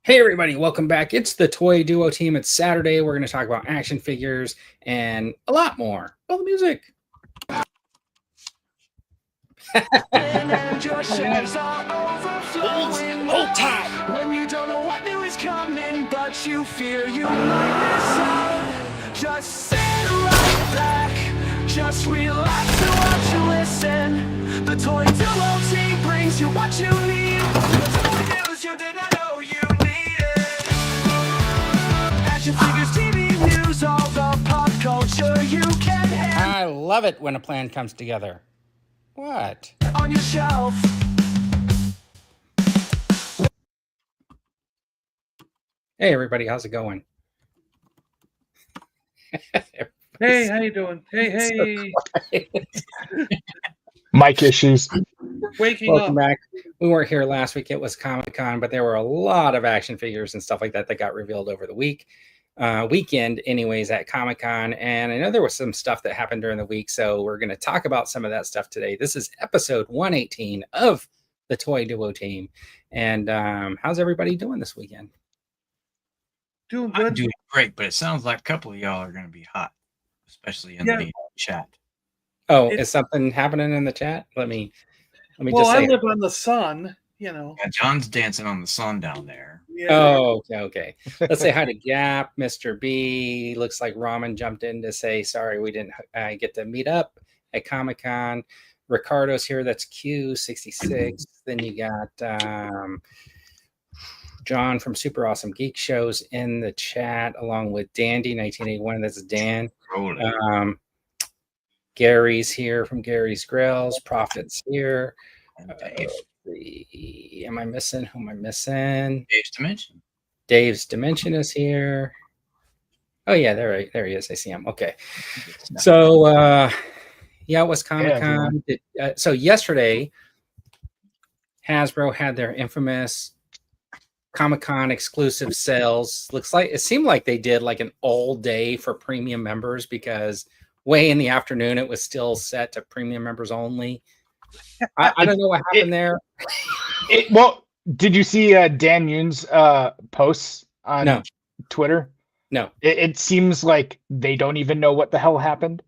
Hey everybody, welcome back. It's the Toy Duo team. It's Saturday. We're going to talk about action figures and a lot more. Roll the music. And your shelves are overflowing. Hold tight. When you don't know what new is coming, but you fear you might miss out. Just sit right back, just relax and watch and listen. The Toy Duo team brings you what you need. The toy news you didn't know you needed. Action figures, TV news, all the pop culture you can handle I love it when a plan comes together. What? on your shelf. Hey everybody, how's it going? Hey, how you doing? Hey. Mic issues. Waking Welcome up. back. We weren't here last week. It was Comic Con, but there were a lot of action figures and stuff like that that got revealed over the weekend anyways at Comic Con. And I know there was some stuff that happened during the week, so we're going to talk about some of that stuff today. This is episode 118 of the Toy Duo team. And how's everybody doing this weekend? Doing I'm good. doing great, but it sounds like a couple of y'all are going to be hot, especially in the chat. Oh, It's- is something happening in the chat? Let me Well, just I say. live on the sun, you know. Yeah, John's dancing on the sun down there. Yeah. Oh, okay. Let's say hi to Gap, Mr. B. Looks like Ramen jumped in to say, sorry, we didn't get to meet up at Comic Con. Ricardo's here. That's Q66. Then you got John from Super Awesome Geek Shows in the chat, along with Dandy 1981. That's Dan. Rolling. Gary's here from Gary's Grills. Prophet's here. And Dave. Am I missing? Who am I missing? Dave's Dimension. Dave's Dimension is here. Oh yeah, there he is. I see him. Okay. So yeah, it was Comic-Con. So yesterday, Hasbro had their infamous Comic-Con exclusive sales. It seemed like they did like an all day for premium members, because way in the afternoon it was still set to premium members only. I don't know what happened there. Well, did you see Dan Yoon's posts on Twitter? No. It seems like they don't even know what the hell happened.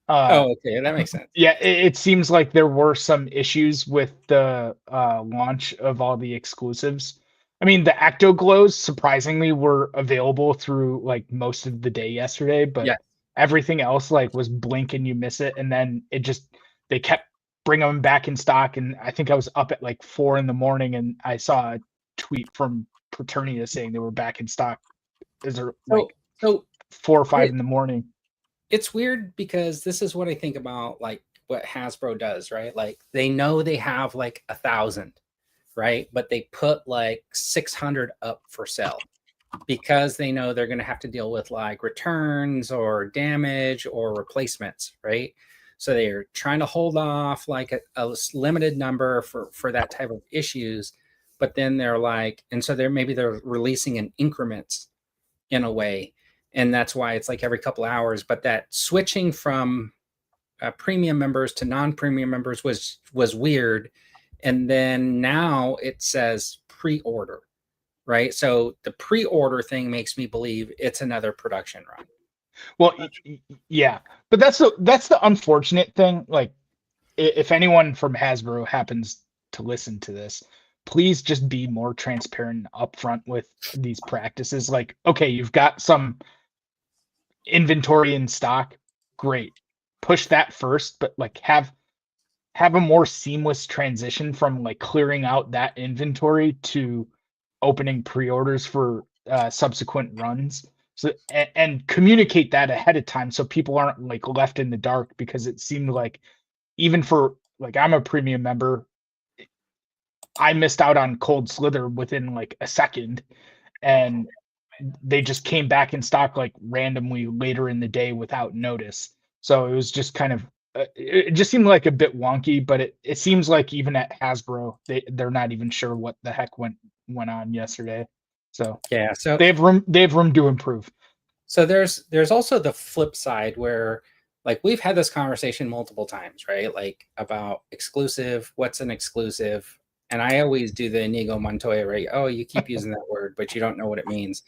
Okay, that makes sense. Yeah, it seems like there were some issues with the launch of all the exclusives. I mean, the Acto Glows surprisingly were available through like most of the day yesterday, but everything else like was blink and you miss it, and then they kept bringing them back in stock. And I think I was up at like 4 a.m. and I saw a tweet from Paternia saying they were back in stock. Is there so 4 or 5 in the morning? It's weird because this is what I think about like what Hasbro does, right? Like they know they have like 1,000, right? But they put like 600 up for sale because they know they're going to have to deal with like returns or damage or replacements, right? So they're trying to hold off like a limited number for that type of issues. But then they're like, and so they're releasing in increments in a way. And that's why it's like every couple hours. But that switching from premium members to non-premium members was weird. And then now it says pre-order, right? So the pre-order thing makes me believe it's another production run. Well, yeah, but that's the unfortunate thing. Like, if anyone from Hasbro happens to listen to this, please just be more transparent and upfront with these practices. Like, okay, you've got some inventory in stock, great, push that first, but like have a more seamless transition from like clearing out that inventory to opening pre-orders for subsequent runs. So and communicate that ahead of time so people aren't like left in the dark, because it seemed like even for like, I'm a premium member, I missed out on Cold Slither within like a second, and they just came back in stock like randomly later in the day without notice. So it was just kind of it just seemed like a bit wonky, but it seems like even at Hasbro they're not even sure what the heck went on yesterday. So yeah, so they have room to improve. So there's also the flip side where like we've had this conversation multiple times, right? Like about exclusive, what's an exclusive, and I always do the Inigo Montoya, right? Oh, you keep using that word, but you don't know what it means.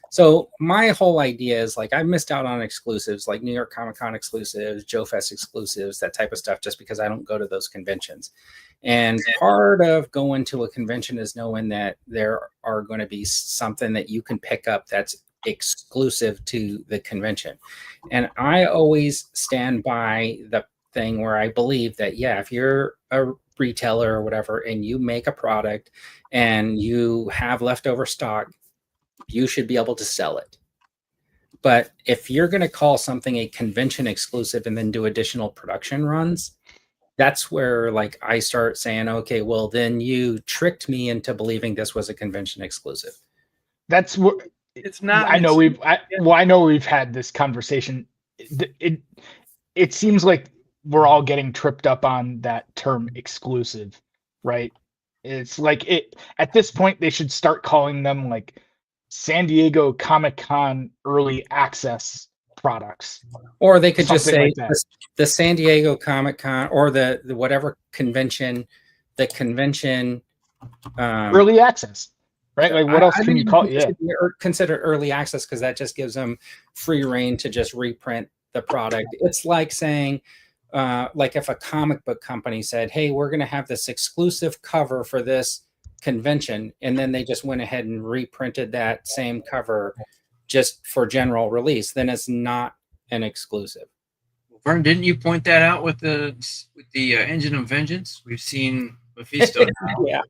So my whole idea is like I missed out on exclusives like New York Comic Con exclusives, Joe Fest exclusives, that type of stuff, just because I don't go to those conventions. And part of going to a convention is knowing that there are going to be something that you can pick up that's exclusive to the convention. And I always stand by the thing where I believe that, yeah, if you're a retailer or whatever, and you make a product and you have leftover stock, you should be able to sell it. But if you're going to call something a convention exclusive and then do additional production runs, that's where like I start saying, okay, well then you tricked me into believing this was a convention exclusive. That's what It's not. I know we've had this conversation. It seems like we're all getting tripped up on that term exclusive, right? It's like at this point they should start calling them like San Diego Comicc Con early access products, or they could just say like the San Diego Comicc Con or the whatever convention, the convention early access, right? Like what else can you call it? Yeah, consider early access, because that just gives them free reign to just reprint the product. It's like saying, like if a comic book company said, hey, we're going to have this exclusive cover for this convention, and then they just went ahead and reprinted that same cover just for general release, then it's not an exclusive. Vern, didn't you point that out with the Engine of Vengeance? We've seen Mephisto now. Yeah.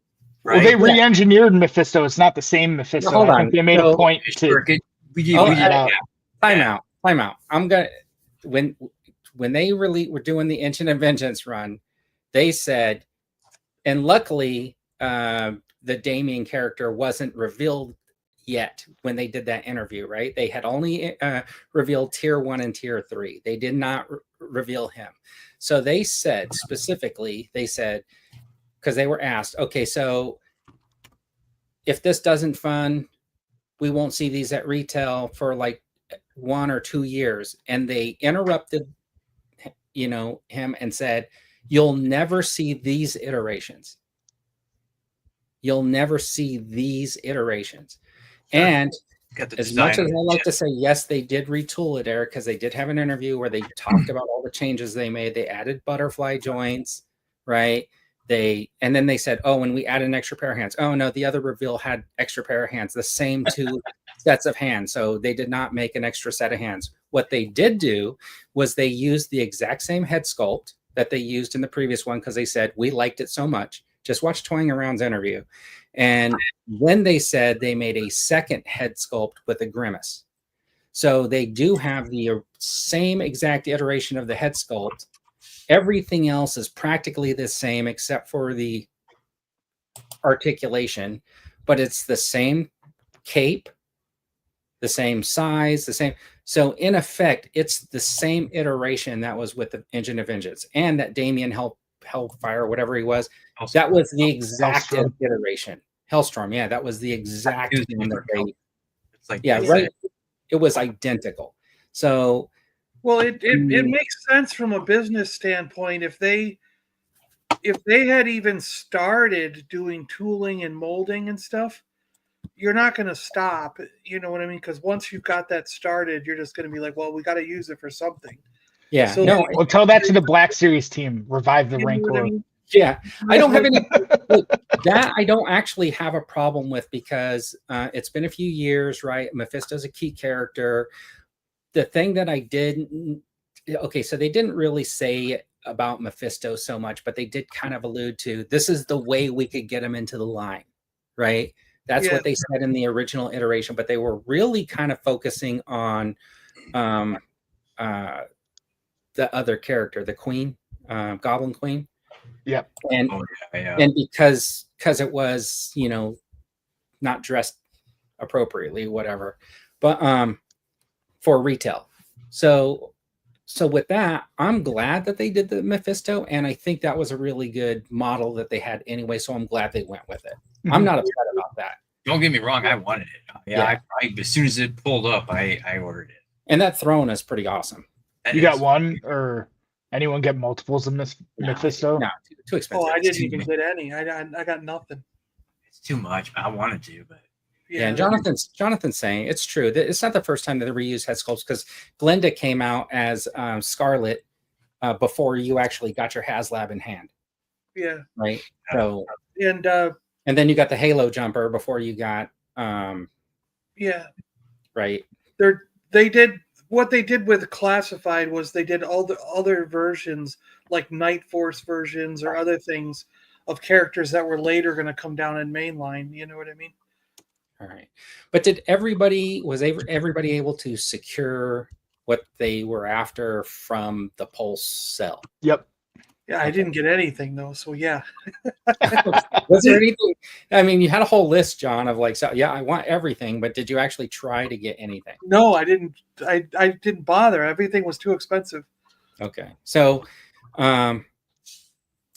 Right? Well, they re-enginered Mephisto. It's not the same Mephisto. Hold I on. think they made a point to Time out. I'm gonna when they really were doing the Engine of Vengeance run, they said, and luckily the Damien character wasn't revealed yet when they did that interview, right? They had only revealed tier 1 and tier 3. They did not reveal him. So they said specifically, because they were asked, okay, so if this doesn't fund, we won't see these at retail for like 1 or 2 years. And they interrupted, him and said, you'll never see these iterations. You'll never see these iterations. And as much as I like to say, yes, they did retool it, Eric, because they did have an interview where they talked about all the changes they made. They added butterfly joints, right? And then they said, oh, and we added an extra pair of hands. Oh, no, the other reveal had extra pair of hands, the same 2 sets of hands. So they did not make an extra set of hands. What they did do was they used the exact same head sculpt that they used in the previous one, because they said, we liked it so much. Just watch Toying Around's interview. And then they said they made a second head sculpt with a grimace. So they do have the same exact iteration of the head sculpt. Everything else is practically the same except for the articulation, but it's the same cape, the same size, the same. So in effect, it's the same iteration that was with the Engine of Vengeance, and that Damien Hellfire, whatever he was, that was the exact iteration. Hellstrom, yeah, that was the exact one that they. It's like, yeah, right. It was identical. So, well, it makes sense from a business standpoint. If they had even started doing tooling and molding and stuff, you're not going to stop. You know what I mean? Because once you've got that started, you're just going to be like, well, we got to use it for something. Yeah. So no, well, tell that to the Black Series team. Revive the Rancor. I mean? Yeah, I don't have any that I don't actually have a problem with, because it's been a few years, right? Mephisto's a key character. The thing that I didn't, okay, so they didn't really say about Mephisto so much, but they did kind of allude to, this is the way we could get him into the line, right? That's what they said in the original iteration, but they were really kind of focusing on the other character, the Queen, Goblin Queen. Yeah. And and because it was, not dressed appropriately, whatever, but for retail. So with that, I'm glad that they did the Mephisto, and I think that was a really good model that they had anyway. So I'm glad they went with it. Mm-hmm. I'm not upset about that. Don't get me wrong, I wanted it. I as soon as it pulled up, I ordered it. And that throne is pretty awesome. You got one, or Anyone get multiples of Mephisto? No, too expensive. Oh, I didn't too even much. get any. I got nothing. It's too much. I wanted to, but Yeah, and Jonathan's saying it's true that it's not the first time that the reused head sculpts, because Glenda came out as Scarlet before you actually got your HasLab in hand, Yeah. right? So And then you got the Halo jumper before you got yeah, right. they did what they did with Classified was they did all the other versions like Night Force versions or other things of characters that were later going to come down in mainline. You know what I mean? All right, but did everybody able to secure what they were after from the Pulse cell? Yep. Yeah, I didn't get anything though. So yeah. Was there anything? I mean, you had a whole list, John, of like, so yeah, I want everything, but did you actually try to get anything? No, I didn't. I didn't bother. Everything was too expensive. Okay, so okay.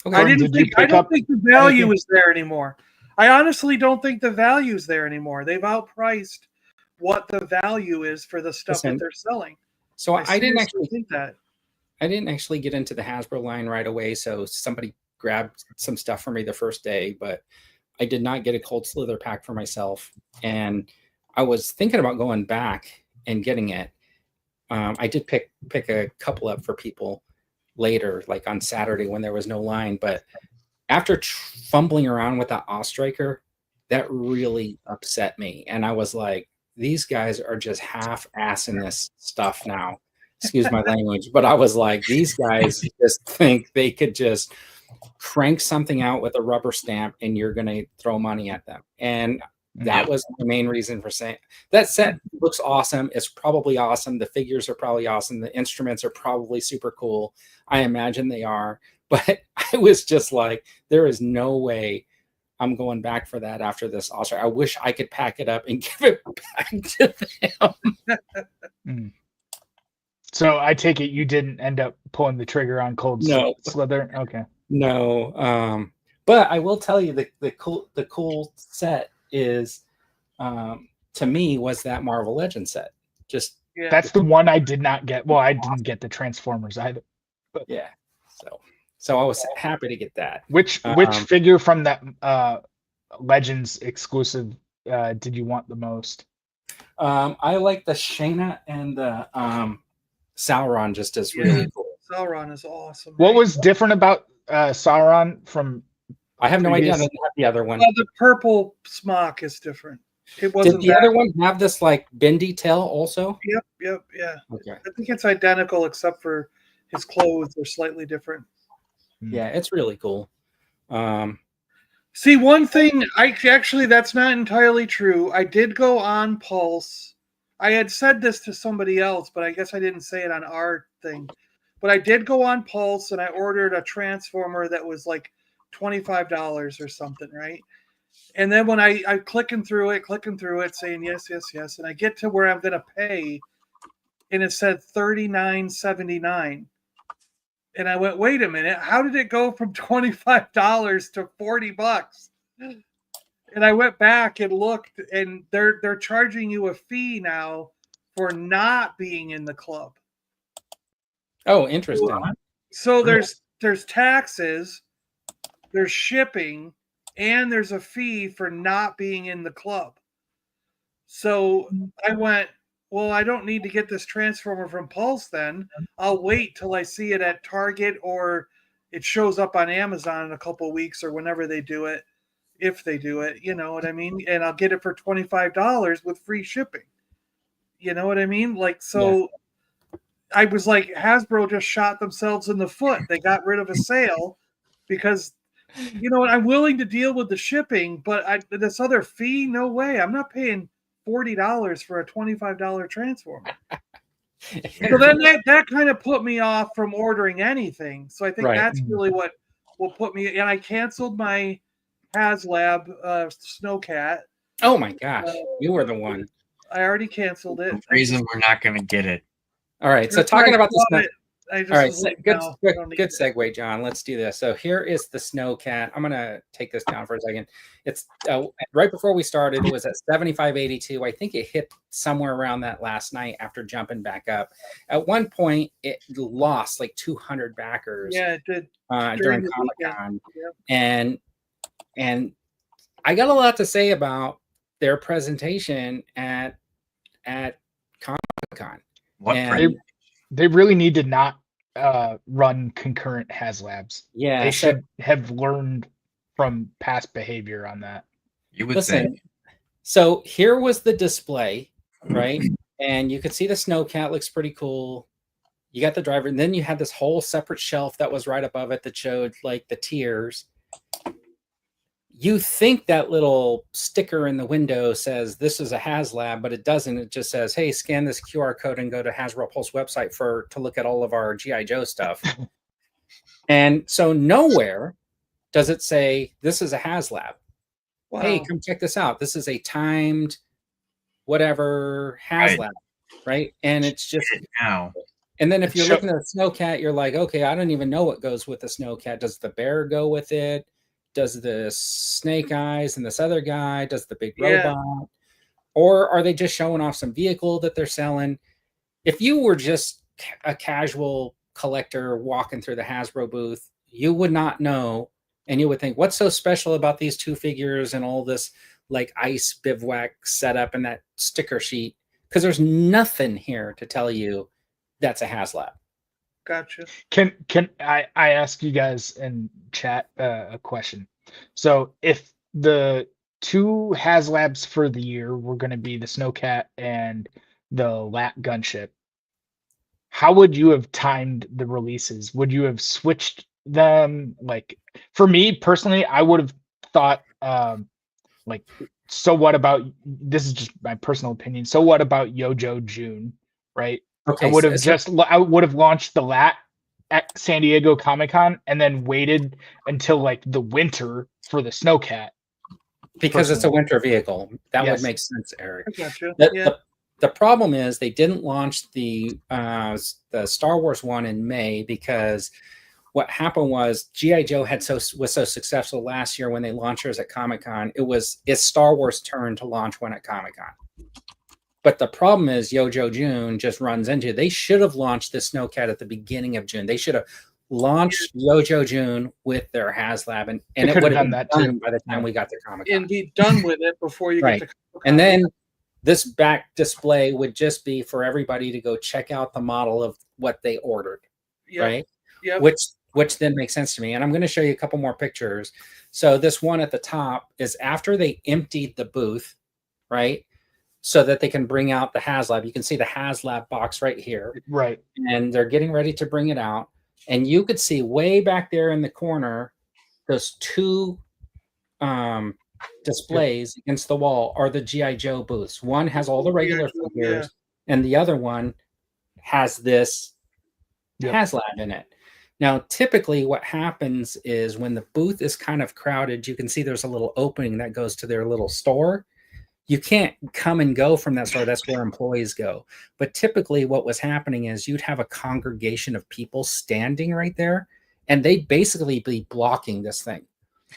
I didn't Did you think. I pick don't up think the value anything? is there anymore. I honestly don't think the value is there anymore. They've outpriced what the value is for the stuff Listen, that they're selling. So I didn't seriously actually think that. I didn't actually get into the Hasbro line right away. So somebody grabbed some stuff for me the first day, but I did not get a Cold Slither pack for myself. And I was thinking about going back and getting it. I did pick a couple up for people later, like on Saturday when there was no line. But after fumbling around with that Ostriker, that really upset me. And I was like, these guys are just half-assing this stuff now. Excuse my language, but I was like, these guys just think they could just crank something out with a rubber stamp and you're going to throw money at them. And that was the main reason for saying that set looks awesome. It's probably awesome. The figures are probably awesome. The instruments are probably super cool. I imagine they are, but I was just like, there is no way I'm going back for that after this. Also, I wish I could pack it up and give it back to them. So I take it you didn't end up pulling the trigger on Cold Slither? Okay. No. But I will tell you the cool set is to me was that Marvel Legends set. Just That's the one I did not get. Well, I didn't get the Transformers either. But yeah. So I was happy to get that. Which figure from that Legends exclusive did you want the most? I like the Shayna and the Sauron just as really cool. Sauron is awesome. What was different about Sauron from? I have no idea. I didn't have the other one. Well, the purple smock is different. It wasn't. Did the other one have this like bendy tail also? Yep, yeah. Okay. I think it's identical except for his clothes are slightly different. Yeah, it's really cool. See, one thing, actually that's not entirely true. I did go on Pulse. I had said this to somebody else, but I guess I didn't say it on our thing. But I did go on Pulse and I ordered a Transformer that was like $25 or something, right? And then when I clicking through it, saying yes, and I get to where I'm gonna pay, and it said $39.79. And I went, wait a minute, how did it go from $25 to $40? And I went back and looked, and they're charging you a fee now for not being in the club. Oh, interesting. So there's taxes, there's shipping, and there's a fee for not being in the club. So I went, well, I don't need to get this Transformer from Pulse then. I'll wait till I see it at Target or it shows up on Amazon in a couple of weeks or whenever they do it, if they do it, you know what I mean? And I'll get it for $25 with free shipping. You know what I mean? Like, so I was like, Hasbro just shot themselves in the foot. They got rid of a sale because, you know what, I'm willing to deal with the shipping, but this other fee, no way. I'm not paying $40 for a $25 Transformer. So then that kind of put me off from ordering anything. So I think that's really what put me. And I canceled my HasLab Snowcat. Oh my gosh, you were the one. I already canceled it. reason we're not going to get it. All right, so talking about this, I just All right, was like, good, no, I good, don't need good that. segue, John. Let's do this. So here is the Snowcat. I'm gonna take this down for a second. It's right before we started. It was at 75.82. I think it hit somewhere around that last night after jumping back up. At one point, it lost like 200 backers. Yeah, it did during the Comic weekend. Con, Yep. and I got a lot to say about their presentation at Comic Con. What And They really need to not run concurrent HasLabs. yeah, They so should have learned from past behavior on that. you would listen. think? So here was the display, right? And you could see the Snowcat looks pretty cool. You got the driver, and then you had this whole separate shelf that was right above it that showed like the tiers. You think that little sticker in the window says this is a HasLab, but it doesn't. It just says, hey, scan this QR code and go to Hasbro Pulse website to look at all of our G.I. Joe stuff. And so nowhere does it say this is a HasLab. Wow. Hey, come check this out. This is a timed whatever HasLab, right? And it's just Now, and then if you're looking at a Snowcat, you're like, okay, I don't even know what goes with the Snowcat. Does the bear go with it? Does the snake eyes and this other guy? Does the big robot? Or are they just showing off some vehicle that they're selling? If you were just a casual collector walking through the Hasbro booth, you would not know. And you would think, what's so special about these two figures and all this like ice bivouac setup and that sticker sheet? Because there's nothing here to tell you that's a HasLab. Gotcha. Can I ask you guys in chat a question? So if the two HasLabs for the year were going to be the Snowcat and the Lat Gunship, how would you have timed the releases? Would you have switched them? Like for me personally, I would have thought like, so what about, this is just my personal opinion, so what about Yojo June, right? Okay, I would have launched the Lat at San Diego Comicc Con and then waited until like the winter for the Snowcat. Because it's a winter vehicle. That would make sense, Eric. I gotcha. The problem is they didn't launch the Star Wars one in May because what happened was G.I. Joe was so successful last year when they launched theirs at Comic Con. It's Star Wars' turn to launch one at Comic Con. But the problem is Yojo June just runs into. They should have launched the Snowcat at the beginning of June. They should have launched Yojo June with their HasLab, and it would have been that done by the time we got to Comic Con. And be done with it before you get to Comic-Con. And then this back display would just be for everybody to go check out the model of what they ordered, right? Yeah. Which then makes sense to me. And I'm going to show you a couple more pictures. So this one at the top is after they emptied the booth, right? So that they can bring out the HasLab. You can see the HasLab box right here. Right. And they're getting ready to bring it out. And you could see way back there in the corner, those two displays against the wall are the G.I. Joe booths. One has all the regular figures, and the other one has this HasLab in it. Now, typically what happens is when the booth is kind of crowded, you can see there's a little opening that goes to their little store. You can't come and go from that store. That's where employees go. But typically what was happening is you'd have a congregation of people standing right there, and they'd basically be blocking this thing.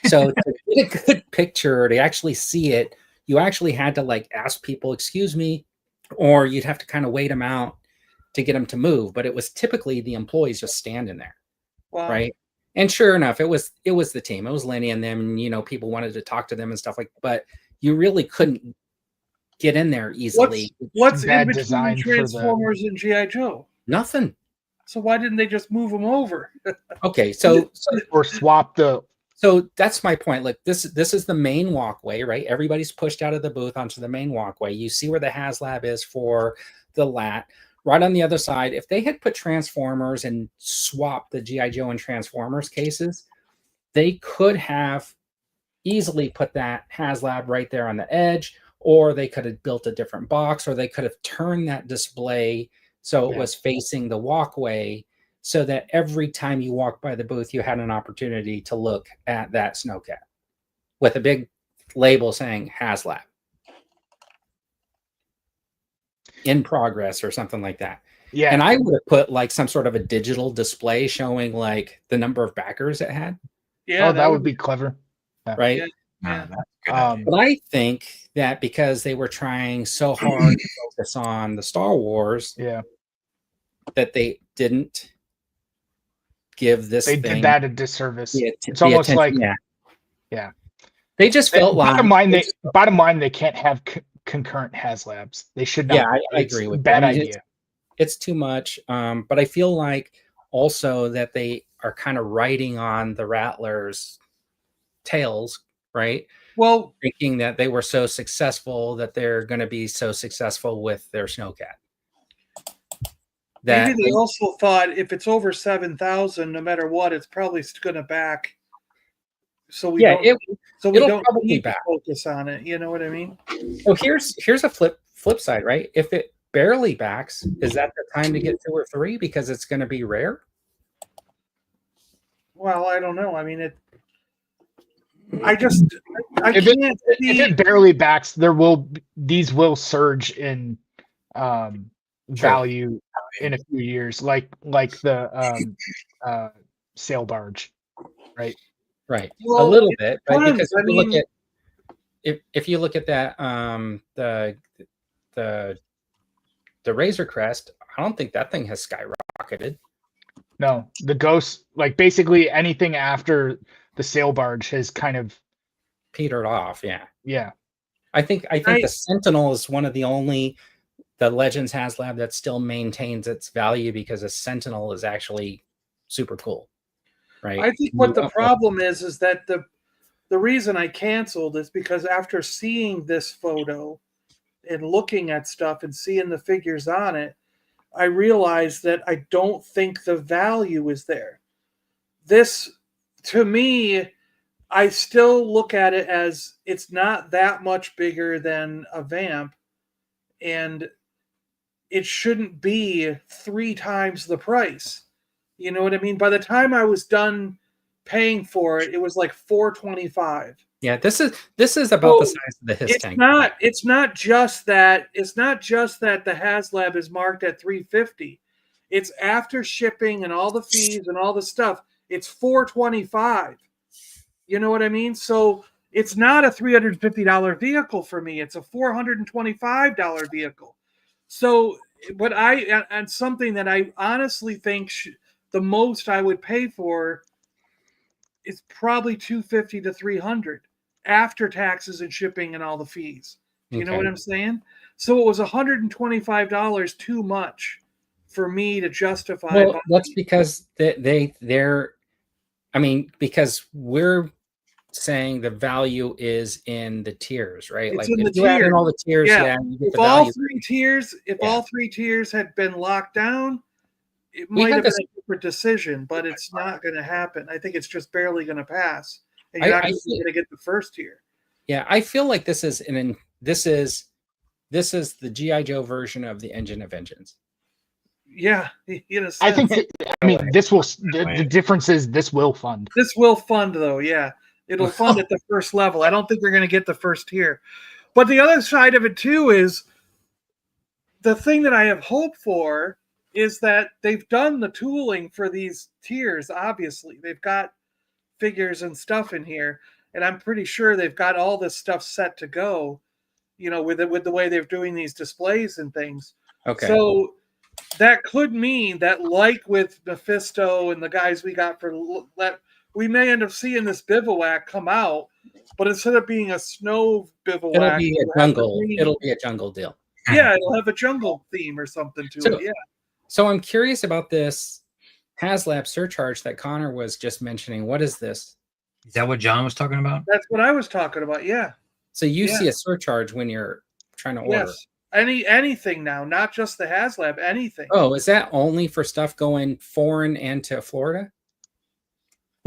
So to get a good picture, to actually see it, you actually had to like ask people, excuse me, or you'd have to kind of wait them out to get them to move. But it was typically the employees just standing there. Wow. Right. And sure enough, it was the team. It was Lenny and them, and, you know, people wanted to talk to them and stuff but you really couldn't get in there easily. What's in Bad design between for Transformers and G.I. Joe? Nothing. So why didn't they just move them over? Okay. So or swap the. So that's my point. Like this is the main walkway, right? Everybody's pushed out of the booth onto the main walkway. You see where the HasLab is for the Lat. Right on the other side, if they had put Transformers and swapped the G.I. Joe and Transformers cases, they could have easily put that HasLab right there on the edge, or they could have built a different box, or they could have turned that display so it was facing the walkway, so that every time you walk by the booth, you had an opportunity to look at that Snowcat with a big label saying HasLab. In progress or something like that. Yeah. And I would have put like some sort of a digital display showing like the number of backers it had, Yeah, that would be clever. right? Yeah. Ah, that's a good Um, idea. But I think that because they were trying so hard to focus on the Star Wars, Yeah. that they didn't give this They thing did that a disservice. It's the almost attention. like Yeah. They just felt like bottom line, they can't have concurrent HasLabs. They should not. Yeah, I It's agree a with you. bad I mean, idea. it's too much. But I feel like also that they are kind of riding on the Rattlers' tails, right? Well, Thinking that they were so successful that they're going to be so successful with their Snowcat. maybe they also thought if it's over 7,000, no matter what, it's probably going to back. So we don't. So we it'll don't probably need to back. focus on it. You know what I mean? So here's a flip side, right? If it barely backs, is that the time to get 2 or 3 because it's going to be rare? Well, I don't know. I mean, I If can't If see. it barely backs, these will surge in value in a few years, like the sail barge, right? Right. Well, a little bit, but depends. because I mean, if you look at that the Razor Crest, I don't think that thing has skyrocketed. No, the Ghost, like basically anything after the sail barge has kind of Petered off. yeah. I think the Sentinel is one of the only the Legends HasLab that still maintains its value because a Sentinel is actually super cool. Right. I think what the problem is that the reason I canceled is because after seeing this photo and looking at stuff and seeing the figures on it, I realized that I don't think the value is there. This, to me, I still look at it as it's not that much bigger than a Vamp, and it shouldn't be 3 times the price. You know what I mean? By the time I was done paying for it, it was like $425. Yeah, this is about the size of the Hiss tank. It's not just that the HasLab is marked at $350. It's after shipping and all the fees and all the stuff. It's $425. You know what I mean? So it's not a $350 vehicle for me. It's a $425 vehicle. So, and something that I honestly think the most I would pay for is probably $250 to $300 after taxes and shipping and all the fees. Do you know what I'm saying? So it was $125 too much for me to justify. Well, that's because they're because we're saying the value is in the tiers, right? It's like in if the you add in tiers. all the tiers, you get If the all value. all 3 tiers had been locked down, it We might had have been this- a different decision, but it's not going to happen. I think it's just barely going to pass, and I- you're not I going to get the first tier. Yeah, I feel like this is the G.I. Joe version of the Engine of Vengeance. Yeah, in a sense. I think this will the difference is this will fund. This will fund though, yeah. It'll fund at the first level. I don't think they're going to get the first tier. But the other side of it too is the thing that I have hope for is that they've done the tooling for these tiers, obviously. They've got figures and stuff in here, and I'm pretty sure they've got all this stuff set to go, with the way they're doing these displays and things. Okay. So that could mean that, like with Mephisto and the guys we got we may end up seeing this bivouac come out, but instead of being a snow bivouac, it'll be a jungle deal. Yeah, it'll have a jungle theme or something to it. Yeah. So I'm curious about this HasLab surcharge that Connor was just mentioning. What is this? Is that what John was talking about? That's what I was talking about. Yeah. So you see a surcharge when you're trying to order. Yes. Anything now, not just the HasLab, anything. Oh, is that only for stuff going foreign and to Florida?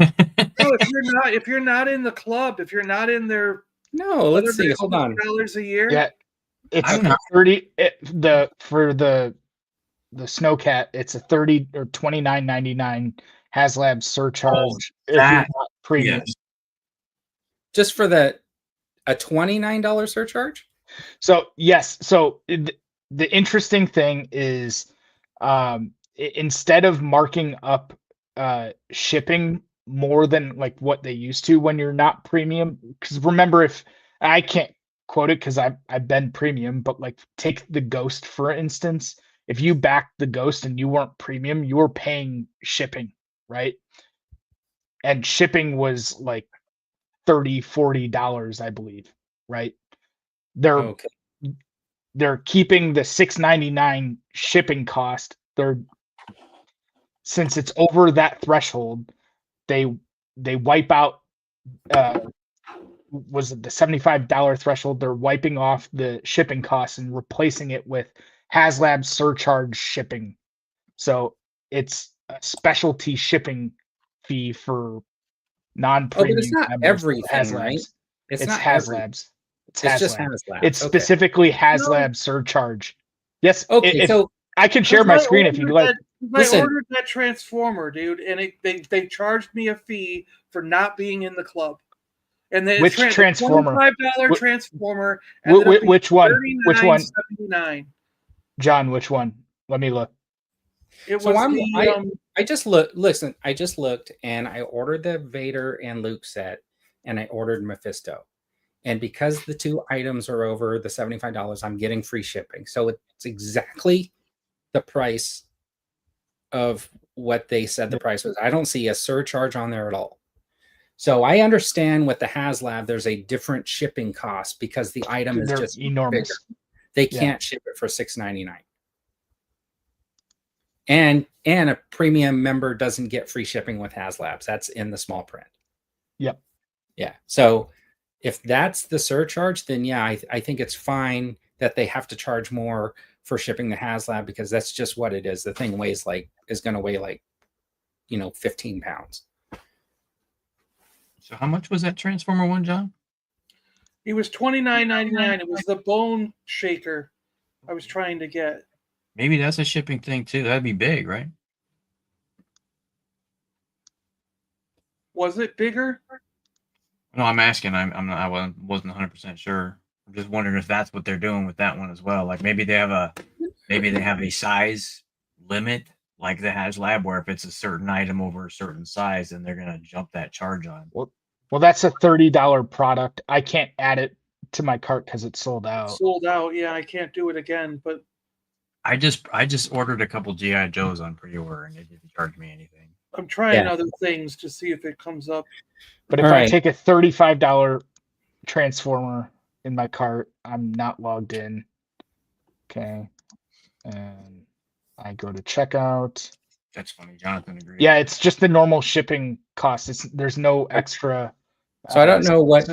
No, if you're not in the club, if you're not in their let's see. Hold on. $100 a year. Yeah, it's 30. For the Snowcat, it's a 30 or $29.99 HasLab surcharge. If you're not premium. Yes. Just for a $29 surcharge? So yes. So the interesting thing is, instead of marking up shipping more than like what they used to when you're not premium, because remember, if I can't quote it because I've been premium, but like take the Ghost for instance. If you backed the Ghost and you weren't premium, you were paying shipping, right? And shipping was like $30-$40, I believe, right? They're keeping the $6.99 shipping cost. Since it's over that threshold, they wipe out was it the $75 threshold? They're wiping off the shipping costs and replacing it with HasLab surcharge shipping. So it's a specialty shipping fee for non-premium but it's not members. everything, right? It's not HasLabs. It's just HasLab. HasLab. It's specifically HasLab surcharge. Yes. Okay, so I can share my screen if you'd like. I ordered that Transformer, dude, and they charged me a fee for not being in the club. And then Which Transformer? $25 Transformer. Which one? Which one? $39.79. John, which one? Let me look. It was I just looked. Listen, I just looked, and I ordered the Vader and Luke set, and I ordered Mephisto. And because the two items are over the $75, I'm getting free shipping. So it's exactly the price of what they said the price was. I don't see a surcharge on there at all. So I understand with the HasLab, there's a different shipping cost because the item is just enormous. Bigger. They can't ship it for $6.99. And a premium member doesn't get free shipping with HasLabs. That's in the small print. Yep. Yeah. So if that's the surcharge, then yeah, I think it's fine that they have to charge more for shipping the HasLab because that's just what it is. The thing is going to weigh like, 15 pounds. So how much was that Transformer one, John? It was $29.99. It was the bone shaker I was trying to get. Maybe that's a shipping thing too. That'd be big, right? Was it bigger? No, I'm asking. I wasn't 100% sure. I'm just wondering if that's what they're doing with that one as well. Like maybe they have a size limit like the HasLab, where if it's a certain item over a certain size, then they're gonna jump that charge on. Well, that's a $30 product. I can't add it to my cart because it's sold out. Sold out. Yeah, I can't do it again. But I just ordered a couple GI Joes on pre-order, and it didn't charge me anything. I'm trying other things to see if it comes up. But if I take a $35 Transformer in my cart, I'm not logged in. Okay. And I go to checkout. That's funny. Jonathan agreed. Yeah, it's just the normal shipping cost. There's no extra. So I don't know what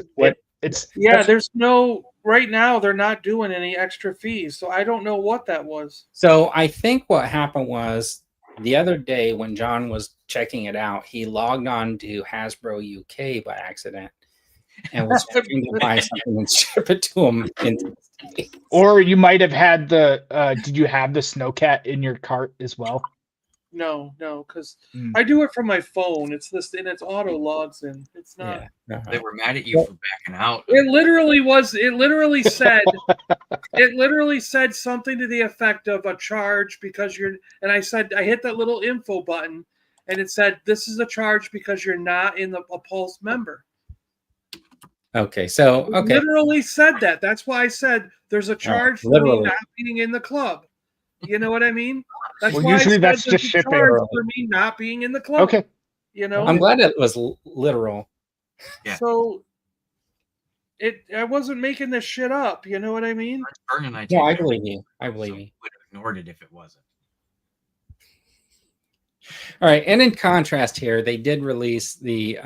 it's. Yeah, there's no. Right now, they're not doing any extra fees, so I don't know what that was. So I think what happened was the other day when John was checking it out, he logged on to Hasbro UK by accident and was trying to buy something and ship it to him. Or you might have had did you have the Snowcat in your cart as well? No, because I do it from my phone. It's this, and it's auto logs in. It's not. Yeah. They were mad at you for backing out. It literally said. It literally said something to the effect of a charge because you're. And I hit that little info button, and it said this is a charge because you're not a Pulse member. Okay, so It literally said that. That's why I said there's a charge for me not being in the club. You know what I mean? That's why usually that's just shipping for me not being in the club. Okay. I'm glad it was literal. Yeah. So I wasn't making this shit up. You know what I mean? No, I believe you. I believe you. Would have ignored it if it wasn't. All right, and in contrast here, they did release the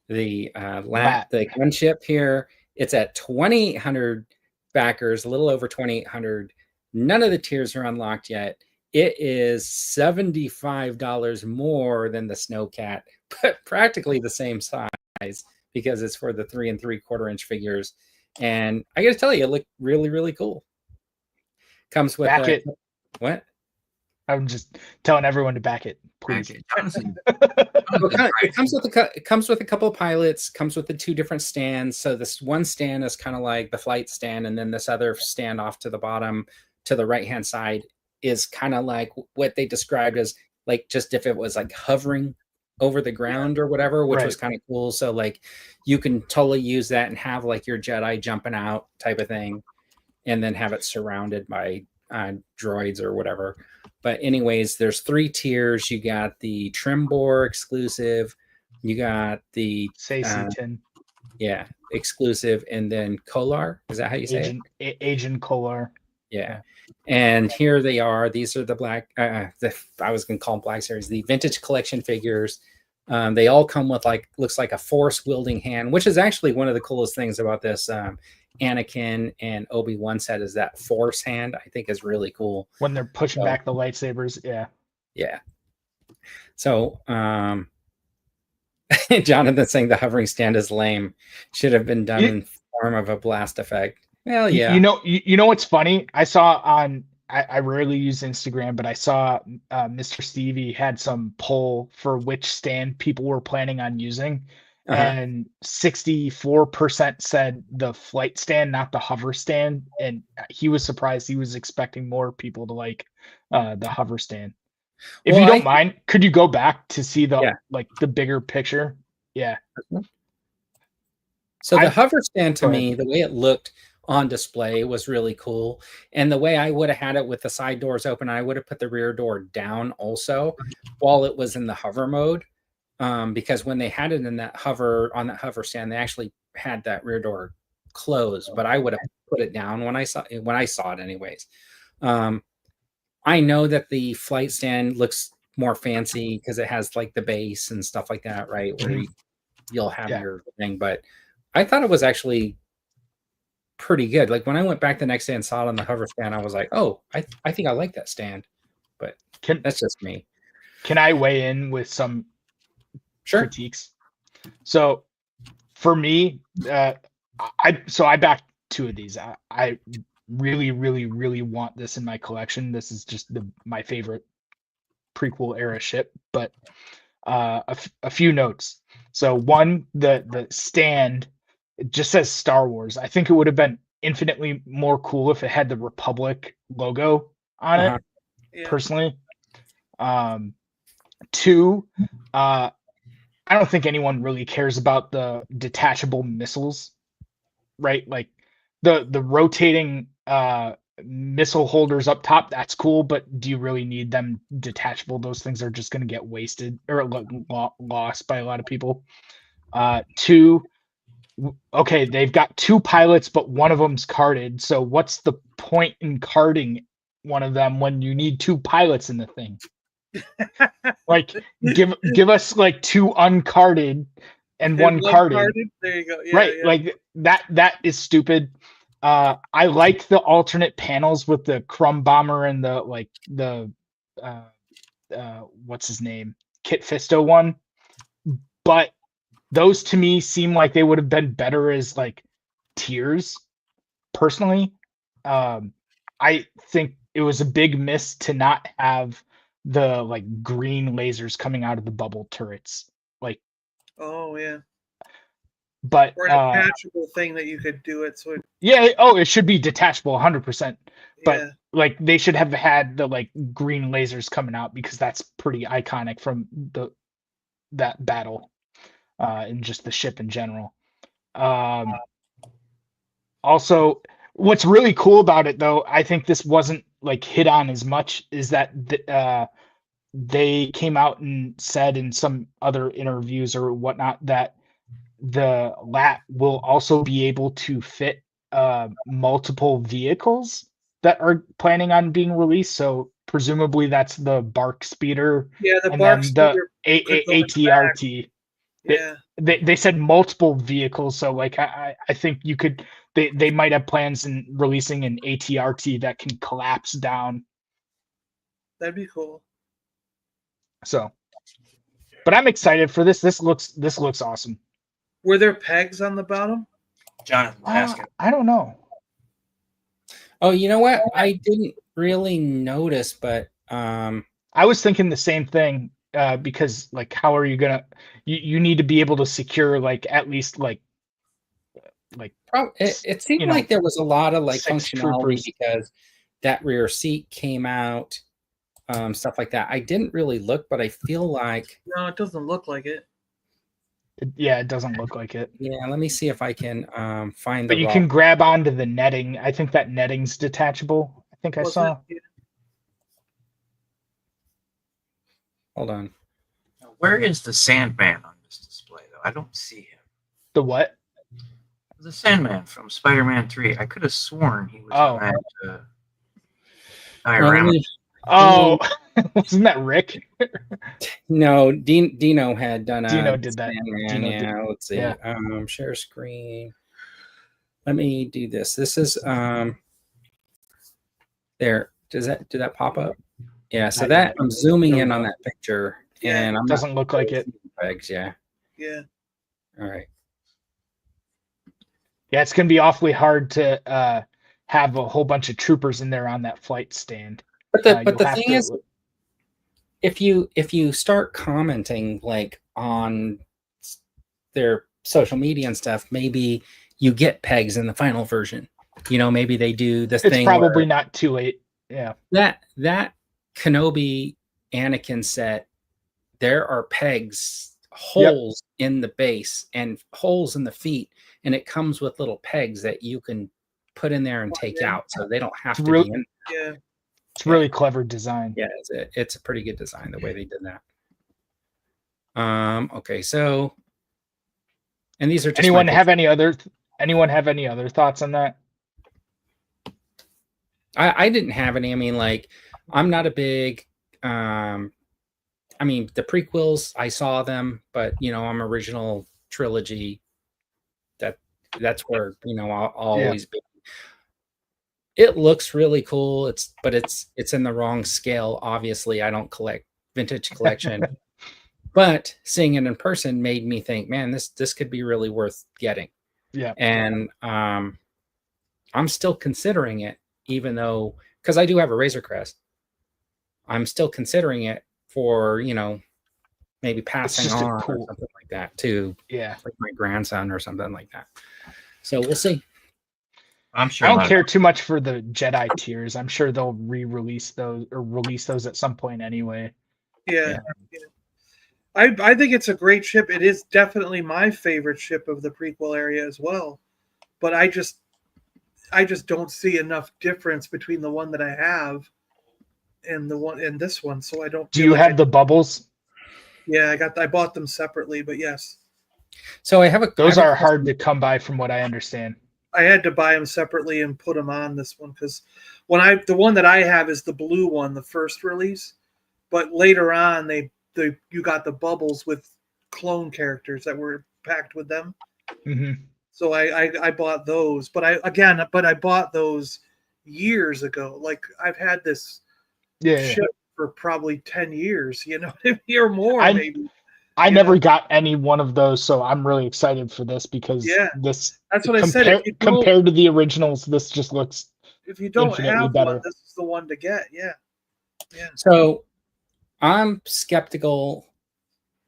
gunship here. It's at 2,800 backers, a little over 2,800. None of the tiers are unlocked yet. It is $75 more than the Snowcat, but practically the same size because it's for the 3 3/4 inch figures. And I got to tell you, it looked really, really cool. Comes with what? I'm just telling everyone to back it, please. It comes with a couple of pilots. Comes with the 2 different stands. So this one stand is kind of like the flight stand, and then this other stand off to the bottom, to the right hand side, is kind of like what they described as like just if it was like hovering over the ground or whatever, which was kind of cool. So like you can totally use that and have like your Jedi jumping out type of thing, and then have it surrounded by droids or whatever. But anyways, there's 3 tiers. You got the Trimbor exclusive, you got the exclusive, and then Kolar. Is that how you say it? Agent Kolar. Yeah. And here they are. These are the black, I was going to call them Black Series, the vintage collection figures. They all come with looks like a force wielding hand, which is actually one of the coolest things about this Anakin and Obi-Wan set is that force hand. I think is really cool. When they're pushing back the lightsabers. Yeah. Yeah. So, Jonathan's saying the hovering stand is lame. Should have been done in form of a blast effect. Well, yeah. You know what's funny? I saw on I rarely use Instagram, but I saw Mr. Stevie had some poll for which stand people were planning on using, and 64% said the flight stand, not the hover stand, and he was surprised. He was expecting more people to like the hover stand. If you don't mind, could you go back to see the like the bigger picture? Yeah. So the hover stand to me, the way it looked on display was really cool. And the way I would have had it with the side doors open, I would have put the rear door down also while it was in the hover mode. Because when they had it in that hover stand, they actually had that rear door closed, but I would have put it down when I saw it anyways. I know that the flight stand looks more fancy because it has like the base and stuff like that, right? Where you'll have your thing, but I thought it was actually pretty good. Like when I went back the next day and saw it on the hover stand, I was like, oh, I think I like that stand, but that's just me. Can I weigh in with some critiques? So for me, I backed 2 of these. I really, really, really want this in my collection. This is just my favorite prequel era ship, but a few notes. So one, the stand, it just says Star Wars. I think it would have been infinitely more cool if it had the Republic logo on it, personally. 2, I don't think anyone really cares about the detachable missiles, right? Like the rotating missile holders up top, that's cool, but do you really need them detachable? Those things are just going to get wasted or lost by a lot of people. 2, okay, they've got 2 pilots, but one of them's carded. So what's the point in carding one of them when you need 2 pilots in the thing? Like give us like 2 uncarded and one carded. There you go. Yeah, right, like that is stupid. I like the alternate panels with the Crumb Bomber and the what's his name, Kit Fisto one, but those to me seem like they would have been better as like tiers. Personally, I think it was a big miss to not have the like green lasers coming out of the bubble turrets. Like, oh yeah. But or an attachable thing that you could do it. So it should be detachable 100%. But like they should have had the like green lasers coming out because that's pretty iconic from that battle, and just the ship in general. Also, what's really cool about it, though, I think this wasn't like hit on as much, is that they came out and said in some other interviews or whatnot that the LAT will also be able to fit multiple vehicles that are planning on being released. So presumably that's the Bark Speeder, the Bark Speeder, ATRT. They said multiple vehicles, so like I think you could they might have plans in releasing an ATRT that can collapse down. That'd be cool. So, but I'm excited for this. This looks awesome. Were there pegs on the bottom? Jonathan, asking. I don't know. Oh, you know what? I didn't really notice, but I was thinking the same thing, because like, how are you gonna? You need to be able to secure like at least like. It seemed like there was a lot of like functionality because that rear seat came out, stuff like that. I didn't really look, but I feel like No, it doesn't look like it. Yeah, it doesn't look like it. yeah. Let me see if I can find But the you raw. can grab onto the netting. I think that netting's detachable. I think I Was saw. it? Hold on. Where is the Sandman on this display, though? I don't see him. The what? The Sandman from Spider-Man 3. I could have sworn he was Oh. in that Well, diorama. Oh, wasn't that Rick? no, Dino had done a Dino did that. Sandman, Dino yeah, did. let's see. Yeah. Share screen. Let me do this. This is there. Did that pop up? Yeah, so that I'm zooming in on that picture, Yeah, and I'm Doesn't look like it. pegs, yeah. Yeah. All right. Yeah, it's gonna be awfully hard to have a whole bunch of troopers in there on that flight stand. But the You'll have thing to- is, if you start commenting like on their social media and stuff, maybe you get pegs in the final version. You know, maybe they do this it's thing. probably not too late. Yeah. That Kenobi Anakin set, there are pegs, holes in the base and holes in the feet, and it comes with little pegs that you can put in there and take out, so they don't have It's to real- be in. Yeah. It's really clever design. Yeah, it's a pretty good design the way they did that. Okay, so, and these are just Anyone my have any other thoughts on that? I didn't have any. I mean, like, I'm not a big I mean, the prequels, I saw them, but you know, I'm original trilogy. That's where, you know, I'll always be. It looks really cool. It's in the wrong scale. Obviously, I don't collect vintage collection. But seeing it in person made me think, man, this could be really worth getting. Yeah. And I'm still considering it, even though, because I do have a Razor Crest. I'm still considering it for, you know, maybe passing just on cool. or something like that to like my grandson or something like that. So we'll see. I'm sure. I don't care too much for the Jedi tiers. I'm sure they'll re-release those or release those at some point anyway. Yeah. I think it's a great ship. It is definitely my favorite ship of the prequel area as well. But I just don't see enough difference between the one that I have and the one and this one. So I don't. Do you have the bubbles? Yeah, I bought them separately, but yes. So I have Those are hard to come by, from what I understand. I had to buy them separately and put them on this one because the one that I have is the blue one, the first release, but later on you got the bubbles with clone characters that were packed with them. Mm-hmm. So I bought those, but I bought those years ago. Like I've had this ship for probably 10 years, you know, or more maybe. I never got any one of those, so I'm really excited for this because that's what I said. Compared to the originals, this just looks if you don't have better. one, this is the one to get. Yeah. So I'm skeptical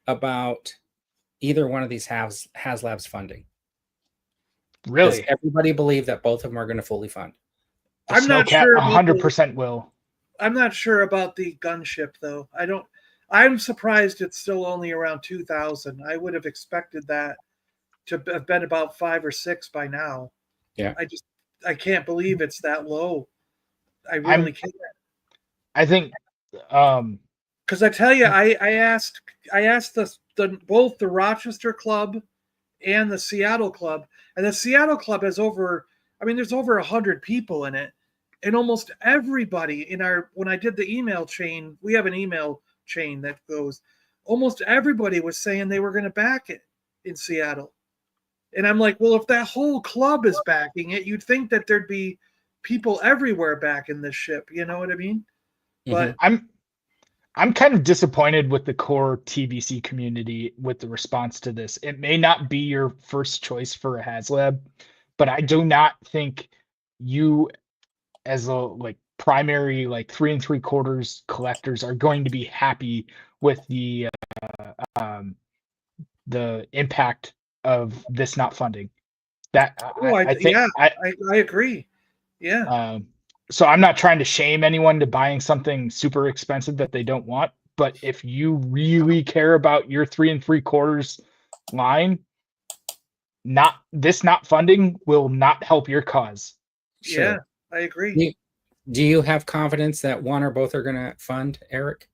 about either one of these HasLabs funding. Really? Does everybody believe that both of them are going to fully fund? I'm not sure. 100% will. I'm not sure about the gunship though. I'm surprised it's still only around 2,000. I would have expected that to have been about 5 or 6 by now. Yeah. I can't believe it's that low. I really can't. I think because I tell you, I asked both the Rochester Club and the Seattle Club, and the Seattle Club has there's over 100 people in it, and almost everybody when I did the email chain, we have an email chain that goes, almost everybody was saying they were going to back it in Seattle. And I'm like, well, if that whole club is backing it, you'd think that there'd be people everywhere backing this ship. You know what I mean? But I'm kind of disappointed with the core TBC community with the response to this. It may not be your first choice for a HasLab, but I do not think you, as a primary 3 3/4 collectors, are going to be happy with the impact of this not funding. That I agree. Yeah. So I'm not trying to shame anyone to buying something super expensive that they don't want, but if you really care about your 3 3/4 line, not funding will not help your cause. Sure. Yeah, I agree. Do you have confidence that one or both are going to fund, Eric?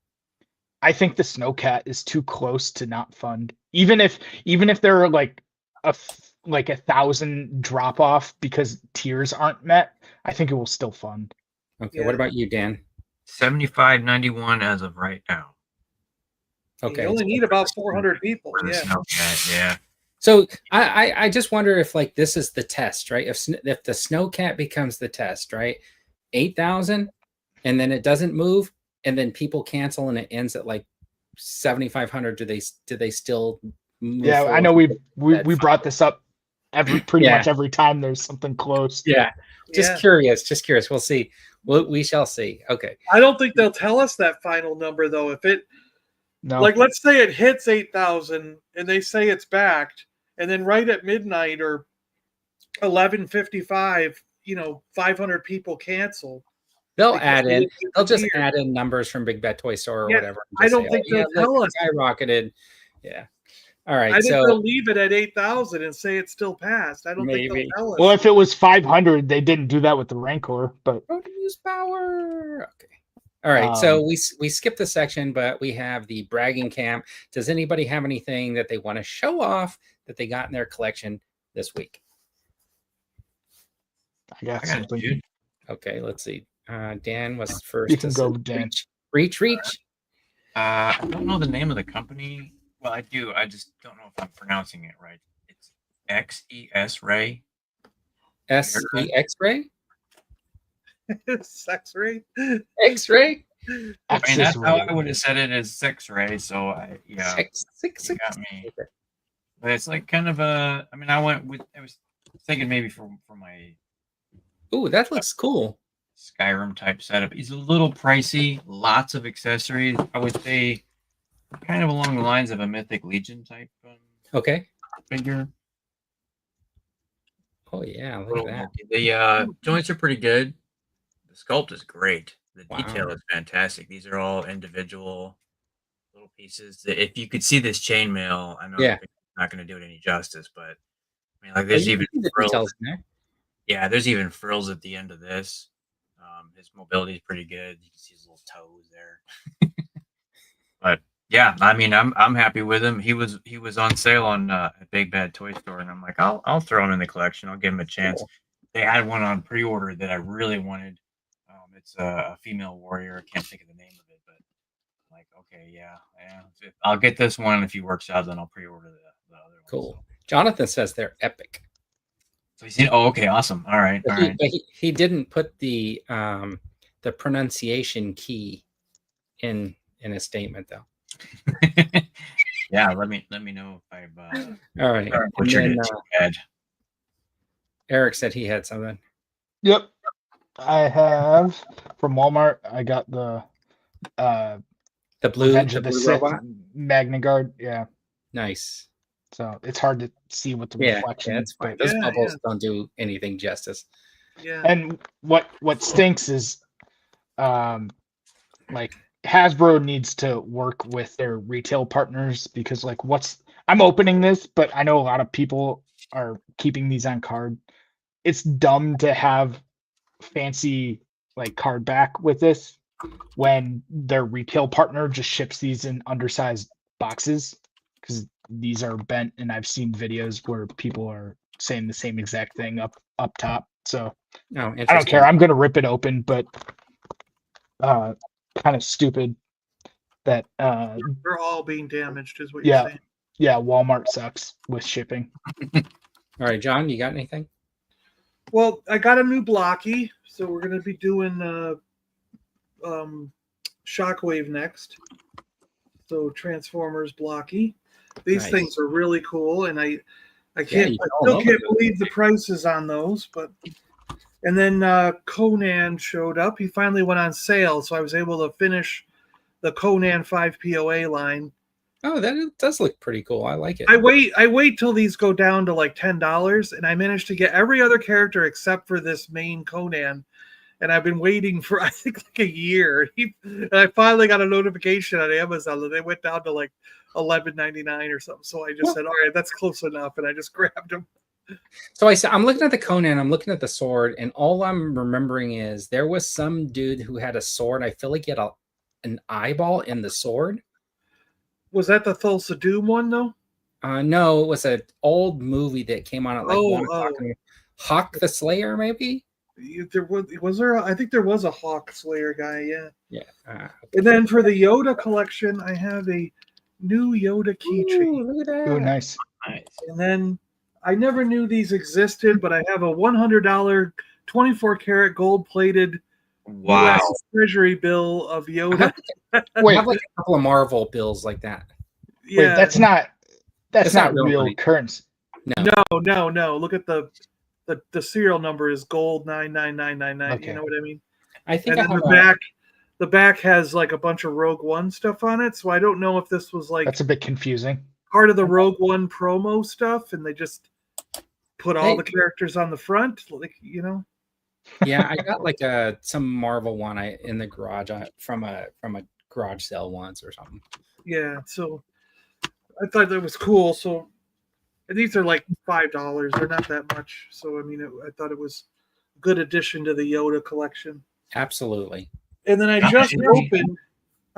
I think the Snowcat is too close to not fund. Even if there are like a 1,000 drop off because tiers aren't met, I think it will still fund. Okay. What about you, Dan? 75.91 as of right now. Okay. You only need about 400 people. For the Yeah. Snowcat, yeah. So I just wonder if like this is the test, right? If the Snowcat becomes the test, right? 8,000, and then it doesn't move, and then people cancel, and it ends at like 7,500. Do they still move? Yeah, I know we brought this up pretty Yeah. much every time there's something close. Yeah. Just curious. We'll see. We shall see. Okay. I don't think they'll tell us that final number though. If it No. like, let's say it hits 8,000 and they say it's backed, and then right at midnight or 11:55, 500 people cancel. They'll Because add they in. didn't get They'll the just tier. add in numbers from Big Bad Toy Store or Yeah, whatever. and I just don't say, think "Oh, yeah, they'll tell look, us. it skyrocketed." Yeah. All right. I think So they'll leave it at 8,000 and say it's still passed. I don't think Maybe. they'll tell us. Well, if it was 500, they didn't do that with the Rancor, but produce power. Okay. All right. So we skipped the section, but we have the bragging camp. Does anybody have anything that they want to show off that they got in their collection this week? I got I got it, something. dude. Okay. Let's see. Dan was first. You to can say go, Dan. Reach. I don't know the name of the company. Well, I do. I just don't know if I'm pronouncing it right. It's XES Ray. SEX-ray? Sex rate. X-ray? I mean, Access that's how rate. I would have said it as sex ray. So yeah, you got me. Okay. But it's like kind of a. I mean, I was thinking maybe for my Ooh, that looks cool. Skyrim type setup. He's a little pricey. Lots of accessories. I would say, kind of along the lines of a Mythic Legion type Okay. figure. Oh yeah, look at that. The joints are pretty good. The sculpt is great. The Wow. detail is fantastic. These are all individual little pieces. If you could see this chainmail, I know Yeah. I'm not going to do it any justice, but I mean, like Oh, there's you even can see the frills. details in there. Yeah, there's even frills at the end of this. His mobility is pretty good. You can see his little toes there. But yeah, I mean, I'm happy with him. He was on sale on a Big Bad Toy Store, and I'm like, I'll throw him in the collection. I'll give him a chance. Cool. They had one on pre-order that I really wanted. It's a female warrior. I can't think of the name of it, but I'm like, okay, yeah. I'll get this one. If he works out, then I'll pre-order the other one. Cool. So, Jonathan says they're epic. he's seen. Oh, okay, awesome. All right, all right. But he didn't put the pronunciation key in a statement though. Yeah, let me know if I've All right. butchered And it then, too bad. Eric said he had something. Yep. I have from Walmart. I got the The blue, Revenge the of the blue Sith robot. Magna Guard. Yeah. Nice. So it's hard to see with the Yeah, reflection. that's fine. but- Those Yeah, bubbles don't do anything justice. Yeah. And what stinks is like Hasbro needs to work with their retail partners, because like I'm opening this, but I know a lot of people are keeping these on card. It's dumb to have fancy like card back with this when their retail partner just ships these in undersized boxes, because these are bent, and I've seen videos where people are saying the same exact thing up top. So No, I don't interesting. care. I'm gonna rip it open, but kind of stupid that They're all being damaged, is what you're yeah. saying. Yeah, Walmart sucks with shipping. All right, John, you got anything? Well, I got a new blocky, so we're going to be doing Shockwave next. So Transformers blocky. These Nice. things are really cool, and I you still can can't believe the prices on those. But and then Conan showed up. He finally went on sale, so I was able to finish the Conan 5 POA line. Oh, does look pretty cool. I like it. I wait till these go down to like $10, and I managed to get every other character except for this main Conan. and I've been waiting for I think like a year. And I finally got a notification on Amazon that they went down to like $11.99 or something. So I just said, all right, that's close enough, and I just grabbed them. So I'm looking at the Conan, I'm looking at the sword, and all I'm remembering is there was some dude who had a sword. I feel like he had an eyeball in the sword. Was that the Thulsa Doom one though? No, it was an old movie that came on at like 1 o'clock. Hawk the Slayer, maybe. Was there? I think there was a Hawk Slayer guy. Yeah. Yeah. Okay. And then for the Yoda collection, I have a new Yoda keychain. Look at that. Oh, nice. Nice. And then I never knew these existed, but I have a $100 24 karat gold plated Wow. US Treasury bill of Yoda. I Wait, have like a couple of Marvel bills like that. Yeah. wait, that's not It's not real money. currency. No. Look at the serial number is gold 99999. Okay. You know what I mean? I think And I then have the back has like a bunch of Rogue One stuff on it. So I don't know if this was like That's a bit confusing. part of the Rogue One promo stuff, and they just put all the characters on the front, like yeah, I got like some Marvel one in the garage from a garage sale once or something. Yeah, so I thought that was cool. So and these are like $5. They're not that much. So I mean, I thought it was a good addition to the Yoda collection. Absolutely. And then I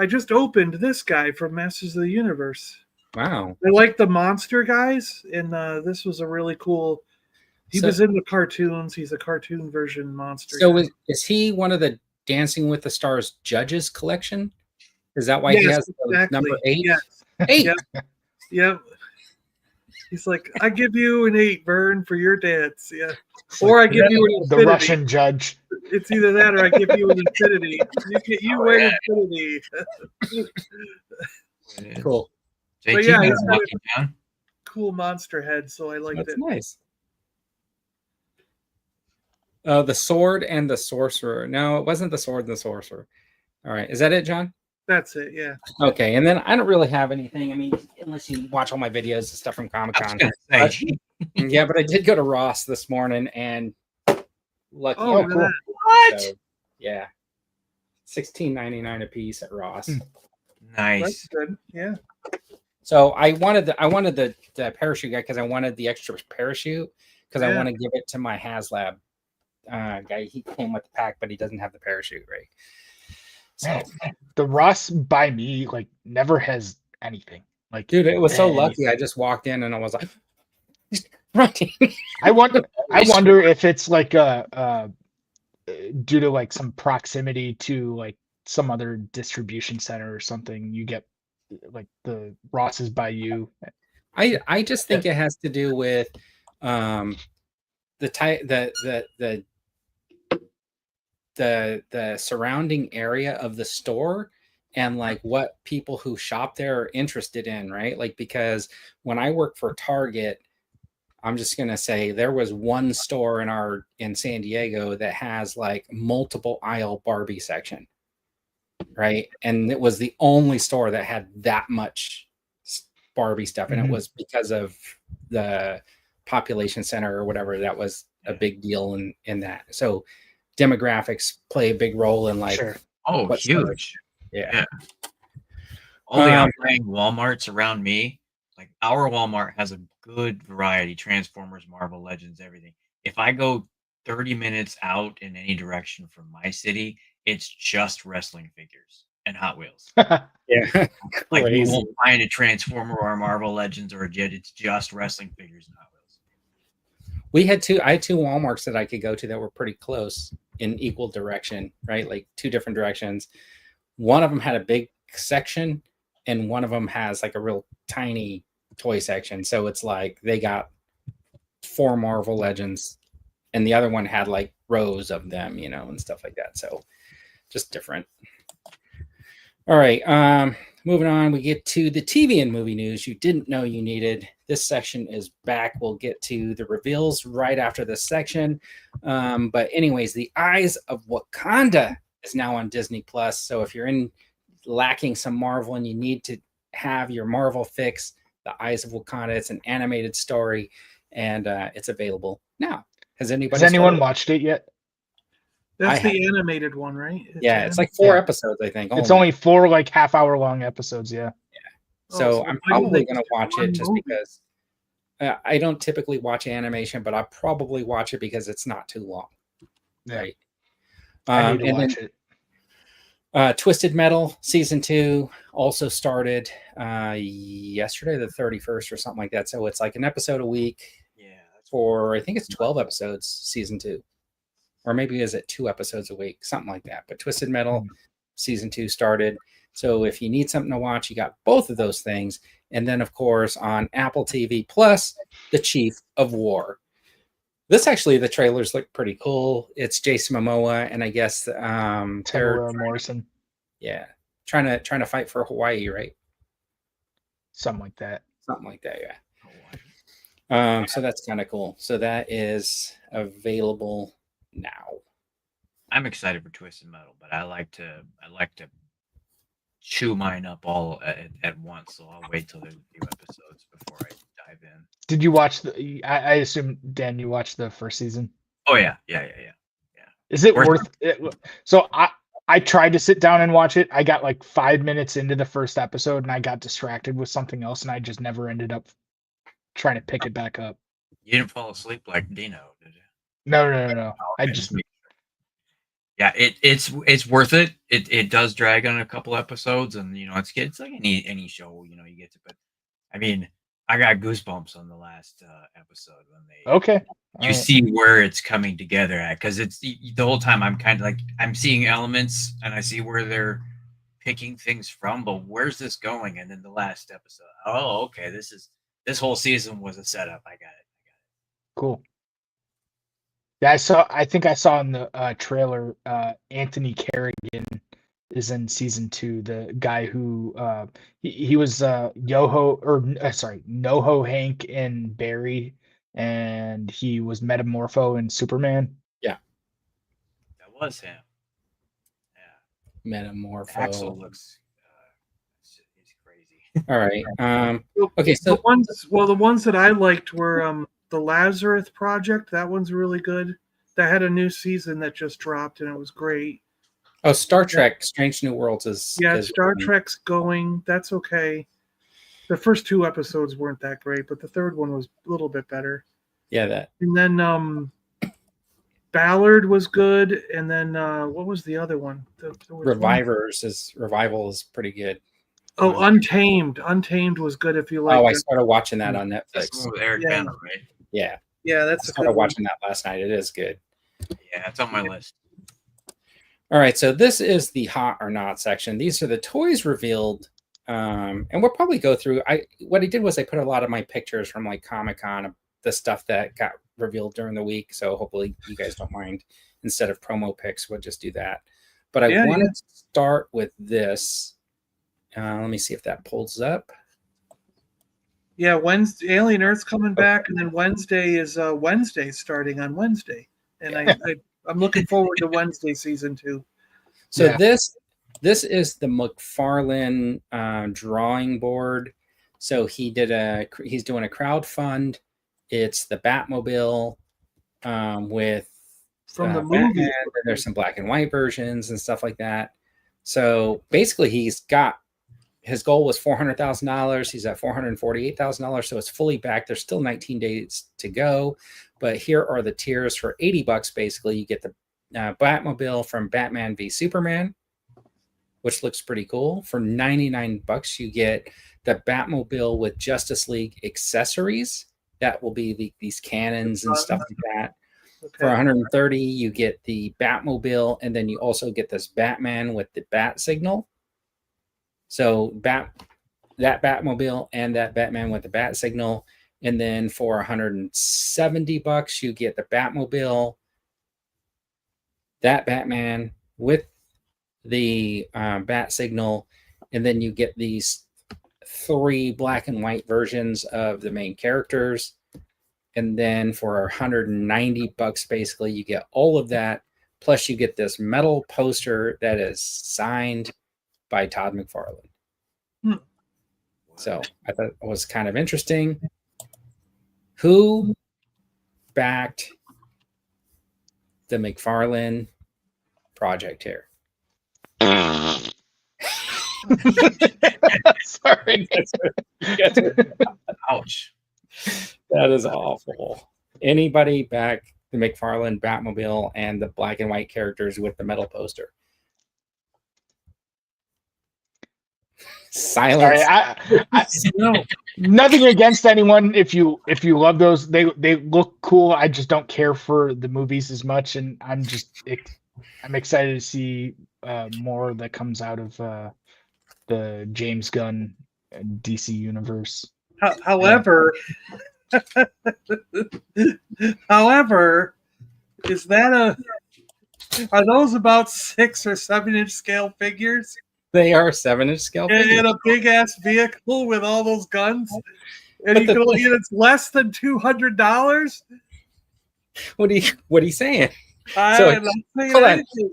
just opened this guy from Masters of the Universe. Wow. I like the monster guys, and this was a really cool. He was in the cartoons. He's a cartoon version monster. So guy. is he one of the Dancing with the Stars judges collection? Is that why he has number 8? Yes. 8. Yep. He's like, I give you an 8, Vern, for your dance. Yeah. Or I give you an infinity. The Russian judge. It's either that or I give you an infinity. You wear infinity. Cool. JT But yeah, is he's got walking down. Cool monster head, so I liked That's it. nice. The sword and the sorcerer. No, it wasn't the sword and the sorcerer. All right. Is that it, John? That's it, yeah. Okay. And then I don't really have anything. I mean, unless you watch all my videos and stuff from Comic Con. Yeah, but I did go to Ross this morning and lucky. Oh, cool. What? So, yeah. $16.99 a piece at Ross. Nice. That's good. Yeah. So I wanted the parachute guy because I wanted the extra parachute because I want to give it to my HasLab guy. He came with the pack, but he doesn't have the parachute, right? So Man, the Ross by me like never has anything. Like, dude, it was so lucky. I just walked in and I was like, running. I wonder if it's like due to like some proximity to like some other distribution center or something. You get like the Ross's by you. I just think it has to do with the surrounding area of the store and like what people who shop there are interested in, right? Like, because when I worked for Target, I'm just gonna say there was one store in San Diego that has like multiple aisle Barbie section, right? And it was the only store that had that much Barbie stuff, and it was because of the population center or whatever. That was a big deal in that. So demographics play a big role in like Huge. Yeah. All the outlying Walmarts around me, like our Walmart has a good variety, Transformers, Marvel Legends, everything. If I go 30 minutes out in any direction from my city, it's just wrestling figures and Hot Wheels. Yeah. Like you won't find a Transformer or a Marvel Legends or a Jet. It's just wrestling figures and Hot Wheels. I had two Walmarts that I could go to that were pretty close in equal direction, right? Like two different directions. One of them had a big section and one of them has like a real tiny toy section. So it's like they got 4 Marvel Legends and the other one had like rows of them, and stuff like that. So just different. All right. Moving on, we get to the TV and movie news you didn't know you needed. This section is back. We'll get to the reveals right after this section. But anyways, The Eyes of Wakanda is now on Disney Plus. So if you're lacking some Marvel and you need to have your Marvel fix, The Eyes of Wakanda, it's an animated story and it's available now. Has anyone watched it yet? That's the animated one, right? It's like 4 episodes, I think. It's only 4 like half-hour-long episodes. Yeah. So I'm probably going to watch it just movie? because I don't typically watch animation, but I'll probably watch it because it's not too long. Yeah. Right. I need to and watch then, it. Twisted Metal season 2 also started yesterday, the 31st or something like that. So it's like an episode a week. Yeah. For I think it's 12 episodes, season 2, or maybe is it 2 episodes a week, something like that. But Twisted Metal season 2 started. So if you need something to watch, you got both of those things. And then, of course, on Apple TV Plus, The Chief of War. This actually, the trailers look pretty cool. It's Jason Momoa, and I guess Tamara Morrison. Yeah, trying to fight for Hawaii, right? Something like that. Something like that, yeah. So that's kind of cool. So that is available now. I'm excited for Twisted Metal, but I like to chew mine up all at once. So I'll wait till there's a few episodes before I dive in. Did you watch I assume, Dan, you watched the first season? Oh yeah. Is it worth it? So I tried to sit down and watch it. I got like 5 minutes into the first episode and I got distracted with something else and I just never ended up trying to pick it back up. You didn't fall asleep like Dino, did you? No. I Okay, just yeah, it's worth it. It does drag on a couple episodes, and it's like any show, you get to. But I mean, I got goosebumps on the last episode when they see where it's coming together at, because it's the whole time I'm kind of like I'm seeing elements and I see where they're picking things from, but where's this going? And then the last episode, oh, okay, this whole season was a setup. I got it. Cool. Yeah, I think I saw in the trailer Anthony Carrigan is in season 2, the guy who he was NoHo Hank in Barry, and he was Metamorpho in Superman. Yeah, that was him. Yeah, Metamorpho. Axel looks he's crazy. All right. Okay, so the ones that I liked were the Lazarus Project. That one's really good. That had a new season that just dropped and it was great. Oh, Star Trek Strange New Worlds is Star Trek's going. That's okay. The first 2 episodes weren't that great, but the third one was a little bit better. Yeah, that. And then Ballard was good, and then what was the other one? Revival is pretty good. Oh, Untamed was good if you like. Oh, I started watching that on Netflix. That's with Eric Bana, right? Yeah. Yeah, that's. I started watching that last night. It is good. Yeah, it's on my list. All right, so this is the hot or not section. These are the toys revealed, and we'll probably go through. What I did was I put a lot of my pictures from like Comic-Con, the stuff that got revealed during the week. So hopefully you guys don't mind. Instead of promo pics, we'll just do that. But I want to start with this. Let me see if that pulls up. Yeah, Wednesday, Alien Earth's coming back, and then Wednesday is Wednesday starting on Wednesday, and I'm looking forward to Wednesday season 2. So this is the McFarlane drawing board. So he's doing a crowdfund. It's the Batmobile with from the movie. Batman, and there's some black and white versions and stuff like that. So basically, his goal was $400,000. He's at $448,000. So it's fully back. There's still 19 days to go. But here are the tiers for $80. Basically, you get the Batmobile from Batman v Superman, which looks pretty cool. For $99, you get the Batmobile with Justice League accessories. That will be these cannons and stuff like that. Okay. For $130, you get the Batmobile, and then you also get this Batman with the bat signal. So that Batmobile and that Batman with the bat signal. And then for $170, you get the Batmobile, that Batman with the bat signal. And then you get these 3 black and white versions of the main characters. And then for $190, basically, you get all of that. Plus you get this metal poster that is signed by Todd McFarlane. So I thought it was kind of interesting. Who backed the McFarlane project here. Sorry. Ouch. That is awful. Anybody back the McFarlane Batmobile and the black and white characters with the metal poster? Silence. Sorry, No. nothing against anyone. If you love those, they look cool. I just don't care for the movies as much, and I'm excited to see more that comes out of the James Gunn DC universe. However, is that are those about 6 or 7 inch scale figures They are 7-inch scale figures. in a big ass vehicle with all those guns? And you can only get it's less than $200. What are you saying? I'm not saying Hold on. anything,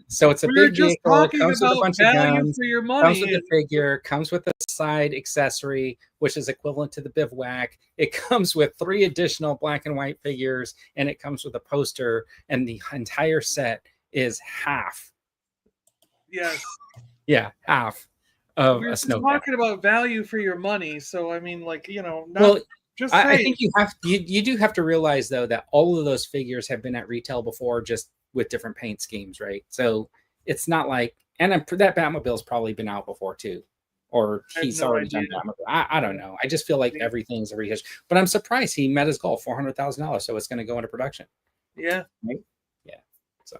So it's a we were big just vehicle. It talking comes with a about bunch of value guns. for your Comes money. with the figure. Comes with a side accessory, which is equivalent to the bivouac. It comes with 3 additional black and white figures, and it comes with a poster. And the entire set is half. Yes. Yeah, half of We're a just snow. talking about value for your money. So I mean, like, not Well, just I saying. think you do have to realize though that all of those figures have been at retail before, just with different paint schemes, right? So it's not like, and that Batmobile's probably been out before too, or I have he's no already idea. done Batmobile. I don't know. I just feel like everything's a rehash. But I'm surprised he met his goal, $400,000. So it's going to go into production. Yeah. Right? Yeah. So.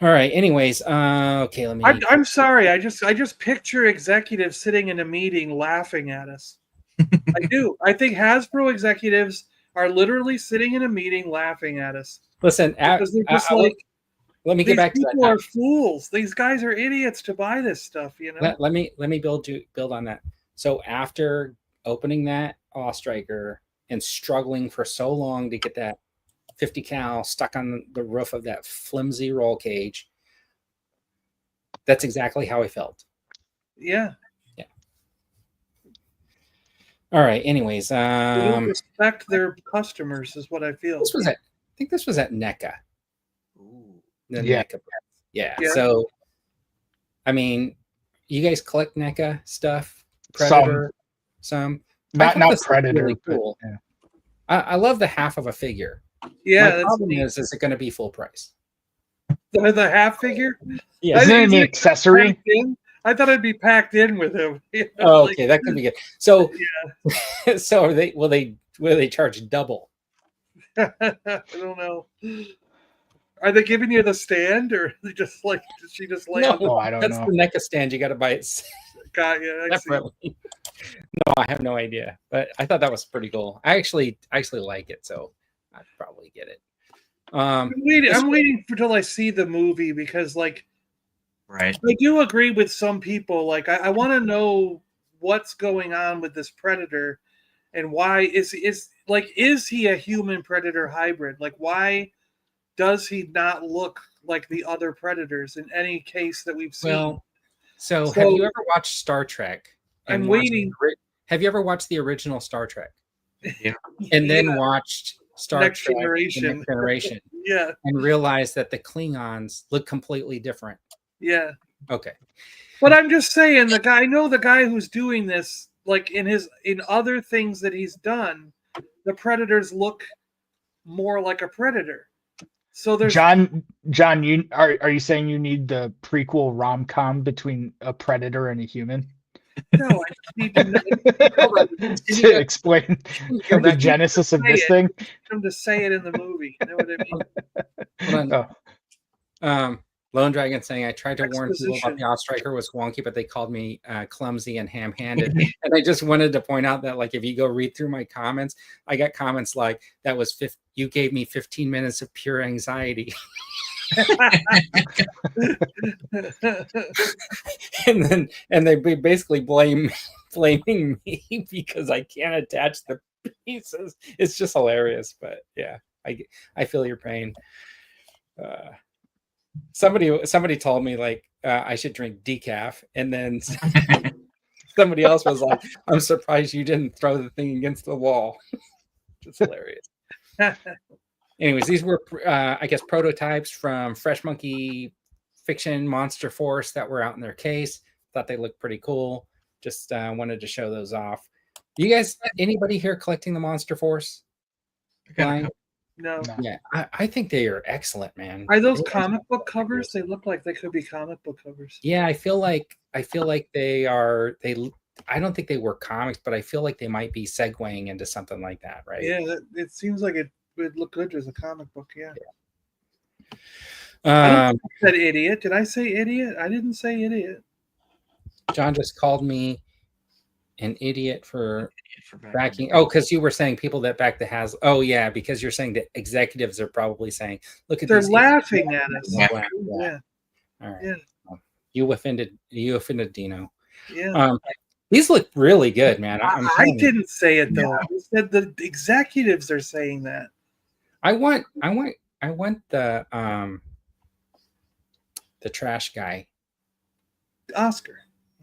All right. Anyways, okay. Let me. I'm sorry. I just picture executives sitting in a meeting laughing at us. I do. I think Hasbro executives are literally sitting in a meeting laughing at us Listen. because they're just let me get these back to that. people are fools. These guys are idiots to buy this stuff. Let me build on that. So after opening that Awe Striker and struggling for so long to get that 50 cal stuck on the roof of that flimsy roll cage, that's exactly how I felt. Yeah. Yeah. All right. Anyways, They don't respect their customers, is what I feel. I think this was at NECA. The Yeah. NECA. Yeah. Yeah. So, I mean, you guys collect NECA stuff? Predator? Some? Not this was Predator. really but, cool. yeah. I love the half of a figure. Yeah, My that's problem neat. is it going to be full price? The half figure. Yeah. Isn't it an Is it accessory? packed in? I thought it'd be packed in with him. Oh, Like, okay, that could be good. So, so are they? Will they charge double? I don't know. Are they giving you the stand, or they just like did she just lay on the Oh, I don't that's know. the NECA stand. You got to buy it guy? Yeah, I see. separately. No, I have no idea, but I thought that was pretty cool. I actually like it, so I'd probably get it. I'm waiting until I see the movie because, like, Right. I do agree with some people. Like, I want to know what's going on with this predator, and why is he a human predator hybrid? Like, why does he not look like the other predators in any case that we've seen? Well, so have you ever watched Star Trek? I'm watched waiting. Have you ever watched the original Star Trek? Yeah. And then watched Star Next Trek Generation. The Next Generation Yeah, and realized that the Klingons look completely different. yeah. Okay. But I'm just saying, I know the guy who's doing this, like in other things that he's done, the predators look more like a predator. So there's John, you are you saying you need the prequel rom-com between a predator and a human? no, I just need to know To explain the genesis of this thing? him to say it in the movie. You know what I mean? Hold on. Lone Dragon saying, I tried to warn people about Exposition. the Off Striker was wonky, but they called me clumsy and ham-handed. And I just wanted to point out that, like, if you go read through my comments, I got comments like, that was you gave me 15 minutes of pure anxiety. and they basically blaming me because I can't attach the pieces. It's just hilarious, but yeah, I feel your pain. Somebody told me like I should drink decaf, and then somebody else was like, I'm surprised you didn't throw the thing against the wall. It's hilarious. anyways, these were I guess prototypes from Fresh Monkey Fiction Monster Force that were out in their case. Thought they looked pretty cool. Just wanted to show those off. You guys, anybody here collecting the Monster Force line? No. Yeah, I think they are excellent, man. Are those comic book covers? They look like they could be comic book covers. Yeah, I feel like they are. I don't think they were comics, but I feel like they might be segueing into something like that, right? Yeah, it seems like it would look good as a comic book. Yeah. Um, That idiot. Did I say idiot? I didn't say idiot. John just called me an idiot for backing. Oh, because you were saying people that back the has. Oh, yeah, because you're saying that executives are probably saying, "Look at They're these laughing at us. Yeah. Yeah. All right. Yeah. You offended Dino. Yeah. These look really good, man. I'm I telling you. didn't say it though. I said the executives are saying that. I want the trash guy. Oscar.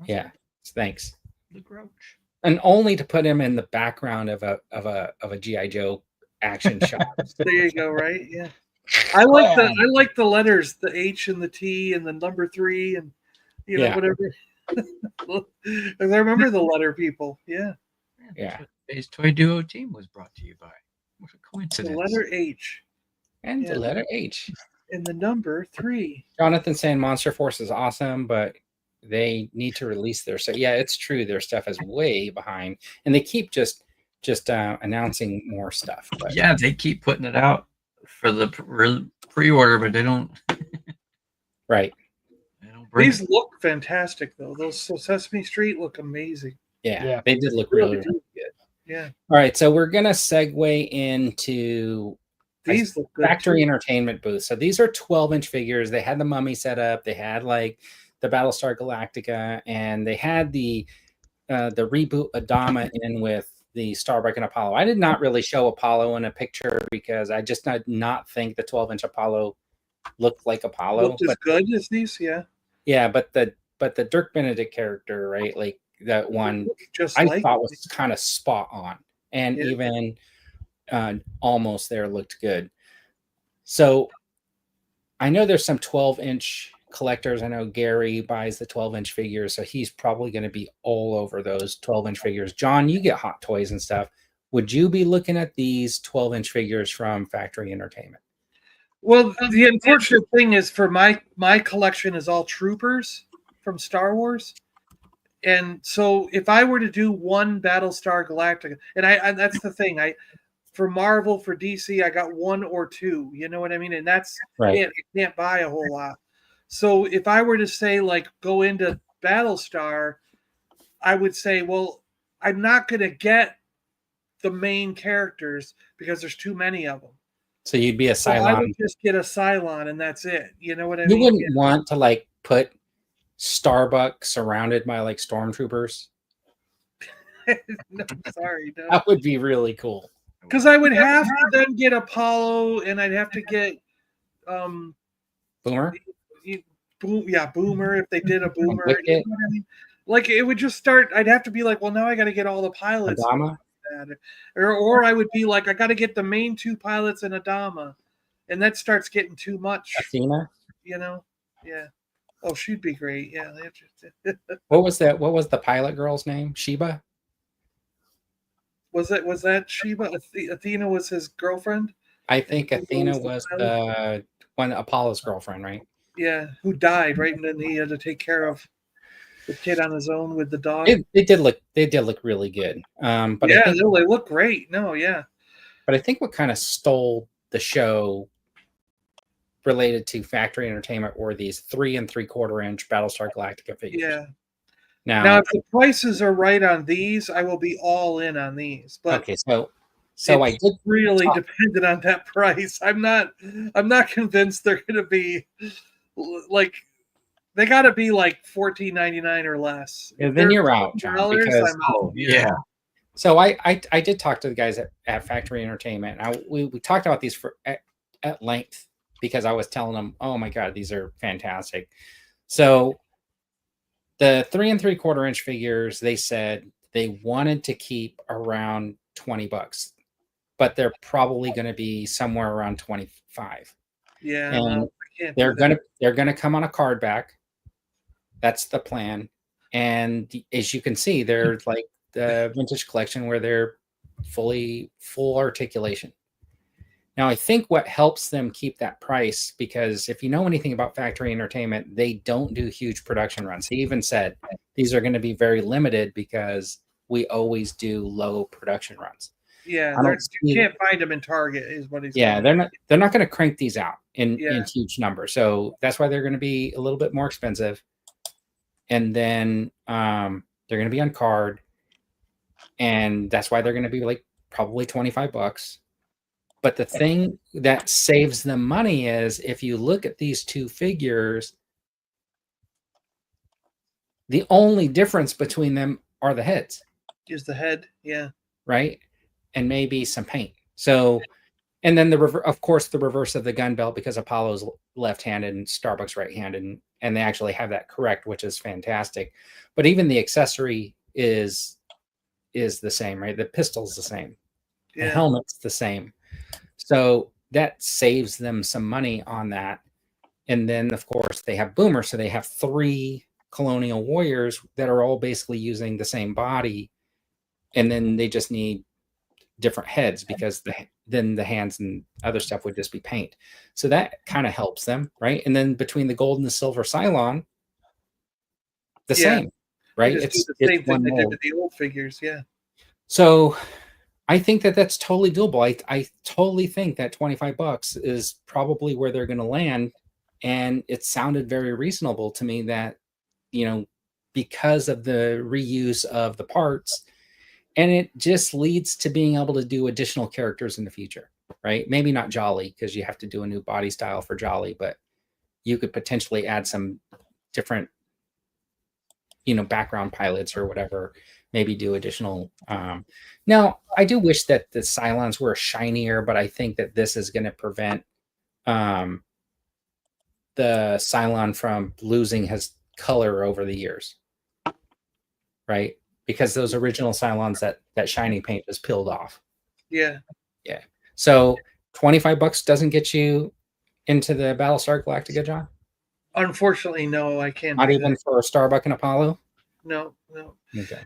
Yeah. Thanks. The Grouch. And only to put him in the background of a GI Joe action shot. There you go. Right. Yeah. I like the letters, the H and the T and the number 3 and whatever. I remember the letter people. Yeah. Yeah. Today's Toy Duo team was brought to you by. What a coincidence. The letter H And the letter H. and the number 3. Jonathan saying Monster Force is awesome, but they need to release their stuff. Yeah, it's true. Their stuff is way behind, and they keep just announcing more stuff. But Yeah, they keep putting it out for the pre-order, but they don't. right. They don't bring These look fantastic though. Those Sesame Street look amazing. Yeah, they did look really, really good. Yeah. All right, so we're gonna segue into These look good. Factory too. Entertainment booth. So these are 12-inch figures. They had the Mummy set up. They had like the Battlestar Galactica, and they had the reboot Adama in with the Starbuck and Apollo. I did not really show Apollo in a picture because I just did not think the 12-inch Apollo looked like Apollo. Looked as good as these, yeah. Yeah, but the Dirk Benedict character, right? Like that one, Just I like thought was kind of spot on, and Yeah. even almost there looked good. So I know there's some 12-inch collectors. I know Gary buys the 12-inch figures, so he's probably going to be all over those 12-inch figures. John, you get Hot Toys and stuff. Would you be looking at these 12-inch figures from Factory Entertainment? Well, the unfortunate thing is for my collection is all troopers from Star Wars. And so if I were to do one Battlestar Galactica, and I that's the thing, for Marvel, for DC, I got 1 or 2, you know what I mean? And that's Right. it. I can't buy a whole lot. So if I were to say like go into Battlestar, I would say, well, I'm not going to get the main characters because there's too many of them. So you'd be a So I Cylon. would just get a Cylon and that's it. You know what I You mean? wouldn't want to like put Starbuck surrounded by like stormtroopers. No, sorry, no. That would be really cool. Because I would have to then get Apollo, and I'd have to get Boomer. Boomer if they did a Boomer. Wicket. You know what I mean? Like it would just start. I'd have to be like, well, now I got to get all the pilots, Adama. or I would be like, I got to get the main 2 pilots and Adama, and that starts getting too much. Athena. You know? Yeah. Oh, she'd be great. Yeah. What was that? What was the pilot girl's name? Sheba. Was that Sheba? Athena was his girlfriend. I think Who Athena was the was pilot? one Apollo's girlfriend, right? Yeah, who died, right? And then he had to take care of the kid on his own with the dog. They did look really good. But yeah, I think, they look great. No, yeah. but I think what kind of stole the show related to Factory Entertainment were these 3 3/4-inch Battlestar Galactica figures. Yeah. Now, Now, if the prices are right on these, I will be all in on these. But okay, so I it's did really talk- dependent on that price. I'm not convinced they're going to be like they got to be like $14.99 or less. Yeah, If then they're you're out, John, $14, because I'm out. Yeah. so I did talk to the guys at Factory Entertainment. We talked about these at length because I was telling them, oh my God, these are fantastic. So the 3 3/4-inch figures, they said they wanted to keep around $20. but they're probably going to be somewhere around 25. Yeah, And no, I can't do that. they're gonna come on a card back. That's the plan. And as you can see, they're like the vintage collection where they're full articulation. Now, I think what helps them keep that price, because if you know anything about Factory Entertainment, they don't do huge production runs. He even said these are going to be very limited because we always do low production runs. Yeah, you can't find them in Target, is what he's yeah, saying. they're not going to crank these out in Yeah. huge numbers. So that's why they're going to be a little bit more expensive. And then they're going to be on card. And that's why they're going to be like probably $25. But the thing that saves them money is if you look at these two figures, the only difference between them are the heads. Is the head, yeah. Right? And maybe some paint. So, and then of course, the reverse of the gun belt, because Apollo's left-handed and Starbuck's right-handed, and they actually have that correct, which is fantastic. But even the accessory is the same, right? The pistol's the same. Yeah. The helmet's the same. So that saves them some money on that. And then, of course, they have Boomer. So they have 3 Colonial Warriors that are all basically using the same body. And then they just need different heads, because then the hands and other stuff would just be paint. So that kind of helps them, right? And then between the gold and the silver Cylon, the same, right? It's the same thing they did with the old figures, yeah. So I think that that's totally doable. I totally think that $25 is probably where they're going to land. And it sounded very reasonable to me that, because of the reuse of the parts, and it just leads to being able to do additional characters in the future, right? Maybe not Jolly, because you have to do a new body style for Jolly, but you could potentially add some different, background pilots or whatever, maybe do additional. Now, I do wish that the Cylons were shinier, but I think that this is going to prevent the Cylon from losing his color over the years, right? Because those original Cylons, that shiny paint is peeled off. Yeah. Yeah. So $25 doesn't get you into the Battlestar Galactica, John? Unfortunately, no, I can't. Not even for a Starbuck and Apollo? No. Okay.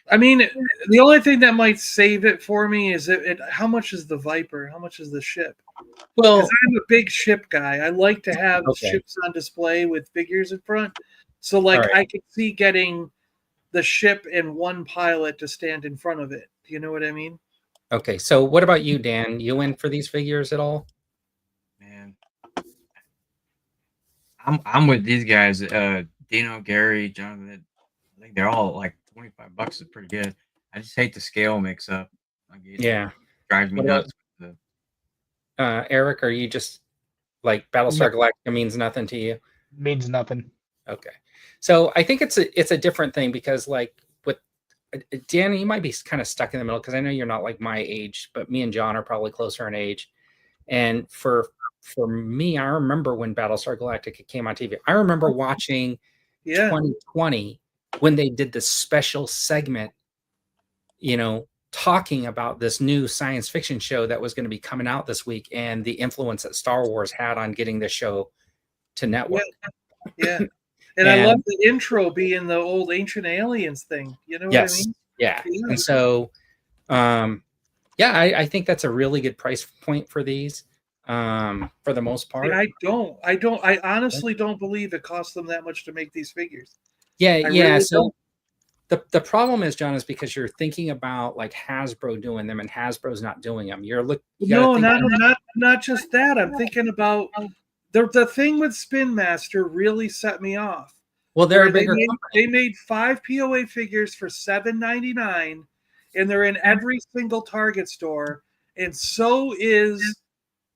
I mean, the only thing that might save it for me is how much is the Viper? How much is the ship? Well, I'm a big ship guy. I like to have ships on display with figures in front. So, I could see getting the ship and one pilot to stand in front of it. Do you know what I mean? Okay, so what about you, Dan? You in for these figures at all? Man, I'm with these guys. Dino, Gary, Jonathan. I think they're all like $25 is pretty good. I just hate the scale mix up. Yeah, drives me nuts. Eric, are you just like Battlestar Galactica means nothing to you? Means nothing. Okay, so I think it's a different thing, because like with Dan, you might be kind of stuck in the middle, because I know you're not like my age, but me and John are probably closer in age. And for me, I remember when Battlestar Galactica came on TV. I remember watching 2020 when they did this special segment, talking about this new science fiction show that was going to be coming out this week, and the influence that Star Wars had on getting the show to network. Yeah. And I love the intro being the old Ancient Aliens thing. You know what I mean? Yeah. And so, I think that's a really good price point for these, for the most part. And I honestly don't believe it costs them that much to make these figures. Yeah. Really so the problem is, John, is because you're thinking about like Hasbro doing them, and Hasbro's not doing them. Not just that. I'm thinking about the thing with Spin Master really set me off. Well, they're a bigger company. They made 5 POA figures for $7.99, and they're in every single Target store. And so is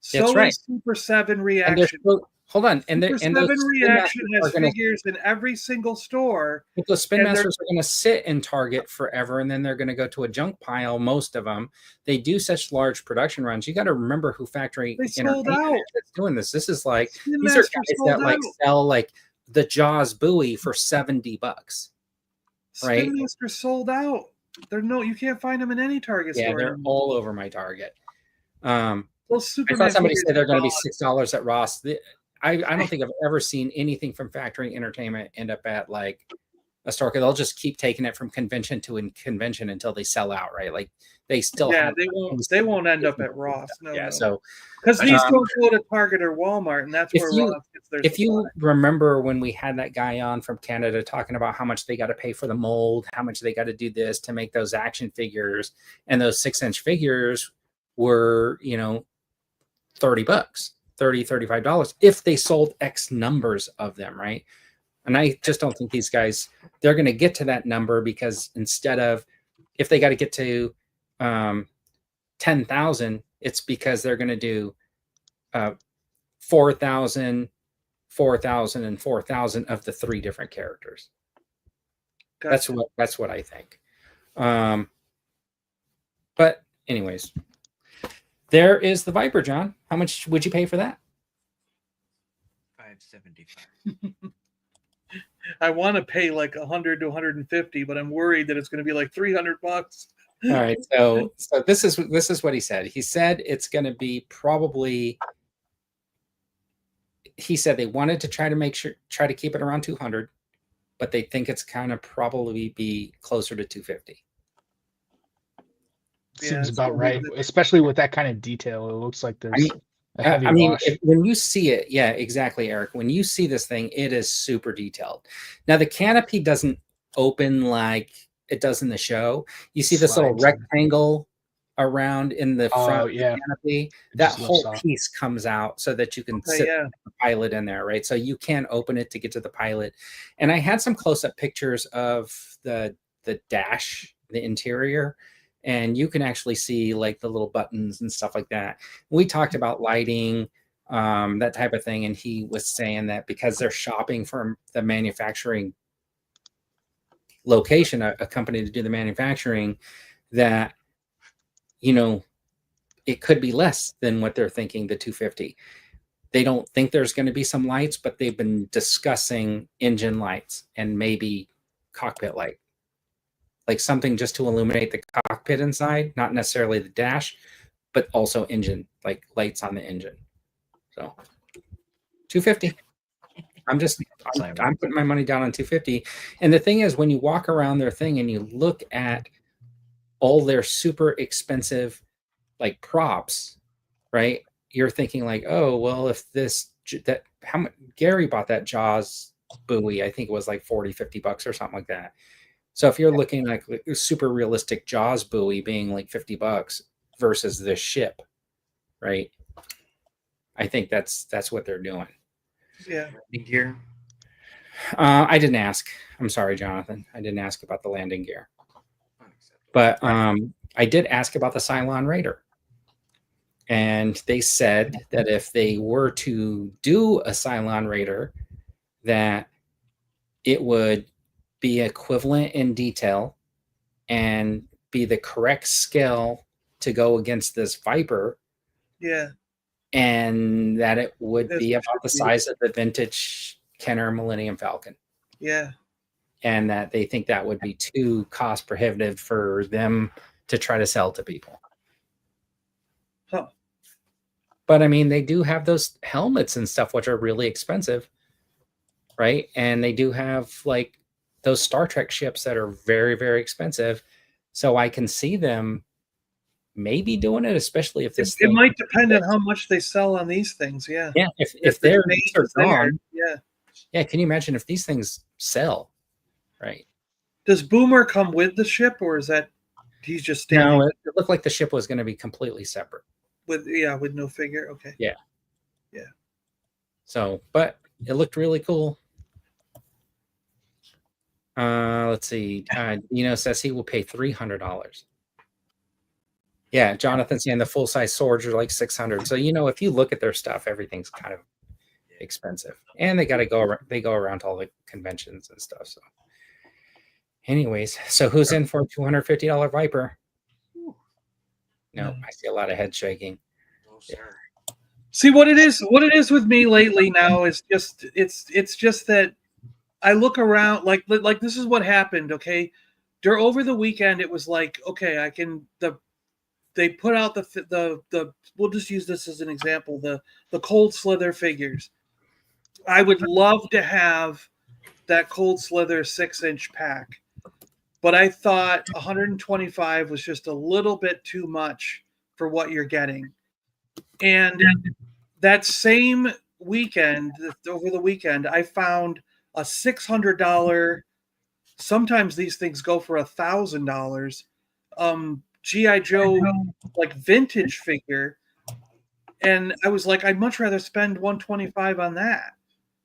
Super 7 Reaction. Hold on, and Super 7 Reaction has figures in every single store. But those Spin Masters are going to sit in Target forever, and then they're going to go to a junk pile. Most of them, they do such large production runs. You got to remember who Factory Entertainment is doing this. This is like these are guys that like sell like the Jaws buoy for $70, right? Spin Master sold out. You can't find them in any Target store. Yeah, they're all over my Target. Those I Superman saw somebody figures say they're are going to be gone. $6 at Ross. I don't think I've ever seen anything from Factory Entertainment end up at like a store. They'll just keep taking it from convention to convention until they sell out, right? Like they still Yeah, have. they won't end up at Ross. No, Yeah. no. So Because these Um, don't go to Target or Walmart, and that's if where you Ross gets their if you supply. remember when we had that guy on from Canada talking about how much they got to pay for the mold, how much they got to do this to make those action figures, and those 6-inch figures were, $30, $35 if they sold X numbers of them, right? And I just don't think these guys, they're going to get to that number, because instead of, if they got to get to 10,000, it's because they're going to do 4,000, 4,000, and 4,000 of the 3 different characters. Gotcha. That's what I think. But anyways, there is the Viper, John. How much would you pay for that? $575. I want to pay like 100 to 150, but I'm worried that it's going to be like $300. All right, so this is what he said. He said it's going to be probably. He said they wanted to try to keep it around 200, but they think it's kind of probably be closer to 250. Seems about right, especially with that kind of detail. It looks like there's a heavy I mean, wash. when you see it, yeah, exactly, Eric. When you see this thing, it is super detailed. Now the canopy doesn't open like it does in the show. You see this little Slides. rectangle around in the front of the canopy. That just whole lifts up. piece comes out so that you can sit the pilot in there, right? So you can open it to get to the pilot. And I had some close-up pictures of the dash, the interior, and you can actually see like the little buttons and stuff like that. We talked about lighting, that type of thing, and he was saying that because they're shopping from the manufacturing location, a company to do the manufacturing, that it could be less than what they're thinking, the 250. They don't think there's going to be some lights, but they've been discussing engine lights and maybe cockpit light, like something just to illuminate the cockpit inside, not necessarily the dash, but also engine, like lights on the engine. So 250. I'm putting my money down on 250. And the thing is, when you walk around their thing and you look at all their super expensive like props, right? You're thinking like, oh, well, if how much Gary bought that Jaws buoy, I think it was like $40-$50 or something like that. So if you're looking like a super realistic Jaws buoy being like $50 versus this ship, right? I think that's what they're doing. Yeah. Gear. I didn't ask. I'm sorry, Jonathan. I didn't ask about the landing gear. But I did ask about the Cylon Raider. And they said that if they were to do a Cylon Raider, that it would be equivalent in detail and be the correct scale to go against this Viper. Yeah. And that it would be about the size of the vintage Kenner Millennium Falcon. Yeah. And that they think that would be too cost prohibitive for them to try to sell to people. Huh. But I mean, they do have those helmets and stuff, which are really expensive, right? And they do have like those Star Trek ships that are very, very expensive. So I can see them maybe doing it, especially if this it might depend on how much they sell on these things. Yeah. Yeah. If they're gone, yeah. Can you imagine if these things sell, right? Does Boomer come with the ship, or is that he's just standing? No, it looked like the ship was going to be completely separate. With no figure. Okay. Yeah. Yeah. So, but it looked really cool. Let's see. Says he will pay $300. Yeah, Jonathan saying the full size swords are like $600. So if you look at their stuff, everything's kind of expensive, and they got to go. They go around to all the conventions and stuff. So, anyways, so who's in for a $250 Viper? No, I see a lot of head shaking. Oh, sir. See what it is with me lately now is just it's just that I look around like this is what happened. Okay, over the weekend it was like, okay, they put out the we'll just use this as an example, the Cold Slither figures. I would love to have that Cold Slither 6-inch pack, but I thought 125 was just a little bit too much for what you're getting. And that same weekend, over the weekend, I found a $600. Sometimes these things go for $1,000. GI Joe like vintage figure, and I was like, I'd much rather spend 125 on that.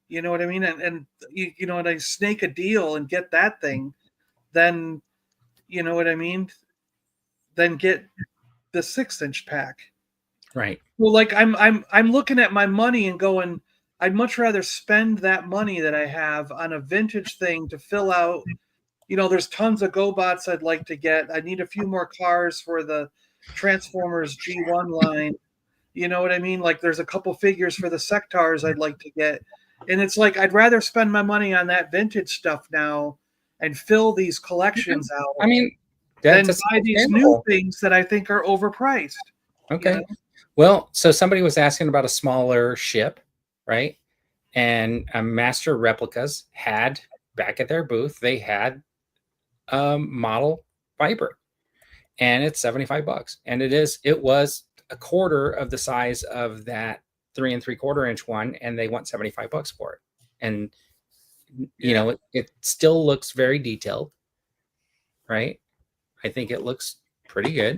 You know what I mean? And you know, and I snake a deal and get that thing, then you know what I mean? Then get the 6-inch pack. Right. Well, like I'm looking at my money and going, I'd much rather spend that money that I have on a vintage thing to fill out. You know, there's tons of GoBots I'd like to get. I need a few more cars for the Transformers G1 line. You know what I mean? Like there's a couple figures for the Sectars I'd like to get. And it's like I'd rather spend my money on that vintage stuff now and fill these collections out. I mean, than buy these new things that I think are overpriced. Okay. You know? Well, so somebody was asking about a smaller ship, right? And Master Replicas had back at their booth, they had a model Viper, and it's $75, and it was a quarter of the size of that 3 3/4 inch one, and they want $75 for it. And you know, it still looks very detailed, right? I think it looks pretty good.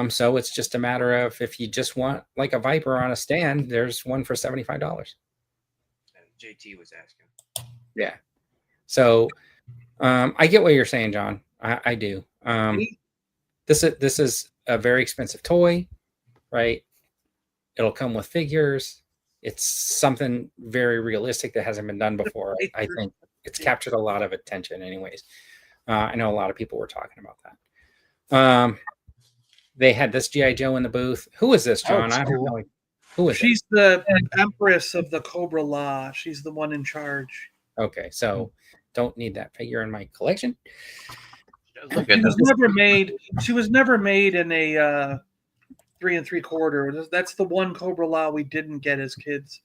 So it's just a matter of if you just want like a Viper on a stand, there's one for $75. JT was asking. Yeah. So I get what you're saying, John. I do. This is a very expensive toy, right? It'll come with figures. It's something very realistic that hasn't been done before. I think it's captured a lot of attention anyways. I know a lot of people were talking about that. They had this GI Joe in the booth. Who is this, John? I don't know. Who is She's the Empress of the Cobra Law. She's the one in charge. Okay, so don't need that figure in my collection. She was never made in a 3 3/4. That's the one Cobra Law we didn't get as kids.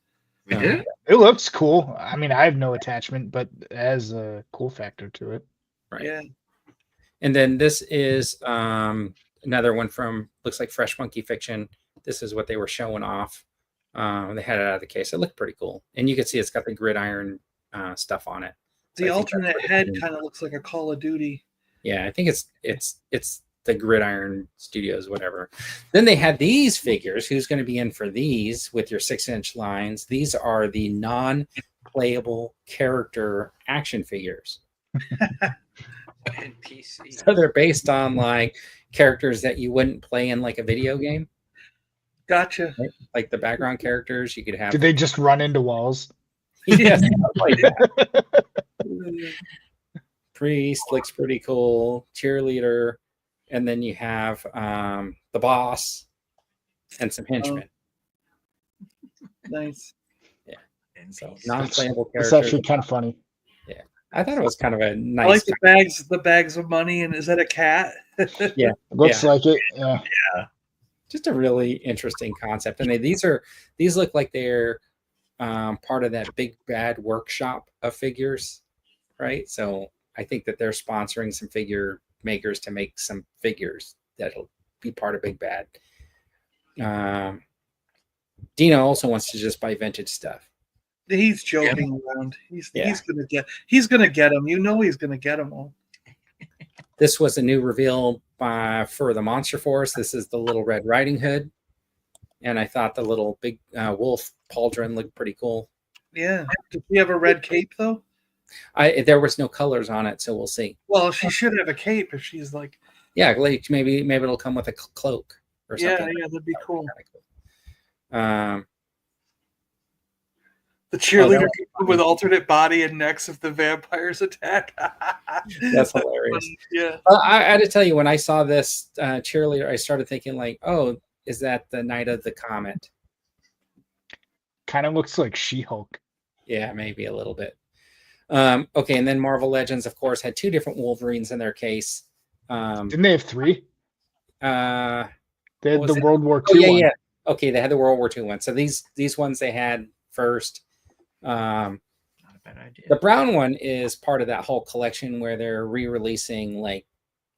We did? It looks cool. I mean, I have no attachment, but it has a cool factor to it. Right. Yeah. And then this is another one from, looks like Fresh Monkey Fiction. This is what they were showing off. They had it out of the case. It looked pretty cool. And you can see it's got the gridiron stuff on it. So the alternate head kind of looks like a Call of Duty. Yeah, I think it's the Gridiron Studios, whatever. Then they had these figures. Who's going to be in for these with your 6-inch lines? These are the non-playable character action figures. NPC. So they're based on like characters that you wouldn't play in like a video game. Gotcha. Right? Like the background characters you could have. Did they just run into walls? Yes, like that. Priest looks pretty cool. Cheerleader, and then you have the boss and some henchmen. Nice. Yeah. So non-playable It's characters. actually kind of funny. Yeah, I thought it was kind of a nice. I like the bags of money. And is that a cat? Yeah, Looks like it. Yeah. Just a really interesting concept. And these look like they're part of that big bad workshop of figures, right? So I think that they're sponsoring some figure makers to make some figures that'll be part of Big Bad. Dino also wants to just buy vintage stuff. He's joking around. He's gonna get them. You know he's gonna get them all. This was a new reveal for the Monster Force. This is the Little Red Riding Hood, and I thought the little big wolf pauldron looked pretty cool. Yeah. Does he have a red cape though? There was no colors on it, so we'll see. Well, she should have a cape if she's like. Yeah, like maybe it'll come with a cloak or something. Yeah, that'd be cool. The The cheerleader with alternate body and necks if the vampires attack. That's hilarious. Yeah. I had to tell you, when I saw this cheerleader, I started thinking like, oh, is that the Night of the Comet? Kind of looks like She-Hulk. Yeah, maybe a little bit. Okay, and then Marvel Legends, of course, had 2 different Wolverines in their case. Didn't they have 3? They had What the was it? World War Oh II yeah, one. yeah. Okay, they had the World War II one. So these ones they had first. Not a bad idea. The brown one is part of that whole collection where they're re-releasing like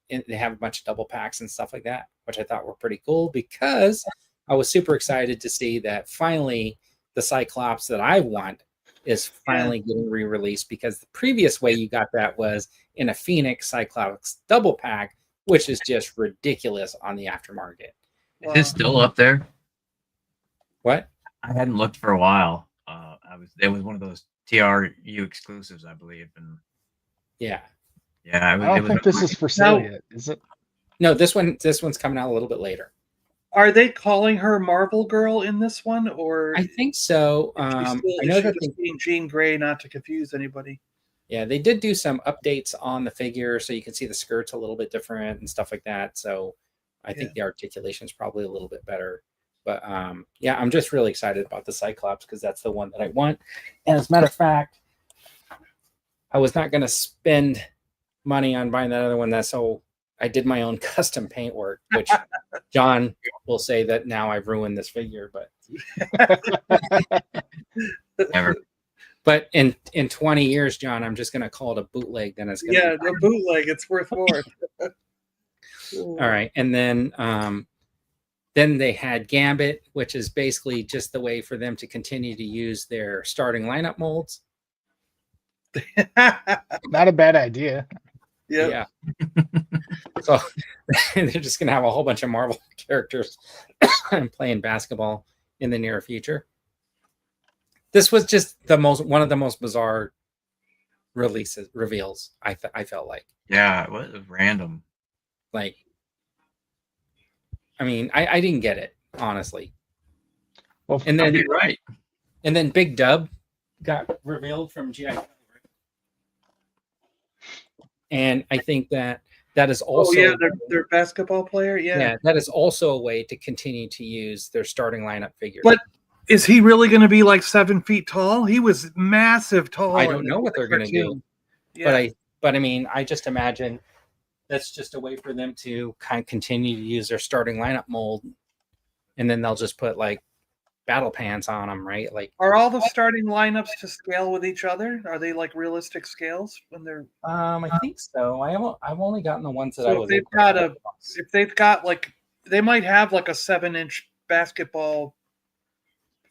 they have a bunch of double packs and stuff like that, which I thought were pretty cool because I was super excited to see that finally the Cyclops that I want is finally getting re-released, because the previous way you got that was in a Phoenix Cyclops double pack, which is just ridiculous on the aftermarket. Is this still up there? What? I hadn't looked for a while. It was one of those TRU exclusives, I believe, and Yeah. yeah, I don't think this is for sale yet, is it? No, this one's coming out a little bit later. Are they calling her Marvel Girl in this one, or I think so. I know that just being Jean Grey, not to confuse anybody? yeah, they did do some updates on the figure, so you can see the skirts a little bit different and stuff like that. So I think the articulation is probably a little bit better. But yeah, I'm just really excited about the Cyclops because that's the one that I want. And as a matter of fact, I was not going to spend money on buying that other one. So I did my own custom paint work, which John will say that now I've ruined this figure, but Never. But in 20 years, John, I'm just going to call it a bootleg. Then it's going to the bootleg. It's worth more. all right. And then they had Gambit, which is basically just the way for them to continue to use their starting lineup molds. Not a bad idea. Yeah. So they're just going to have a whole bunch of Marvel characters playing basketball in the near future. This was just one of the most bizarre reveals. I felt like. Yeah, it was random. Like, I mean, I didn't get it, honestly. Well, And then You're right. And then Big Dub got revealed from GIJOE. And I think that is also their basketball player. Yeah, that is also a way to continue to use their starting lineup figures. But is he really going to be like 7 feet tall? He was massive tall. I don't know what they're going to do. Yeah. But I mean, I just imagine that's just a way for them to kind of continue to use their starting lineup mold, and then they'll just put like battle pants on them, right? Like, are all the starting lineups to scale with each other? Are they like realistic scales when they're? I think so. I've only gotten the ones that So I if was. they've got like, they might have like a 7-inch basketball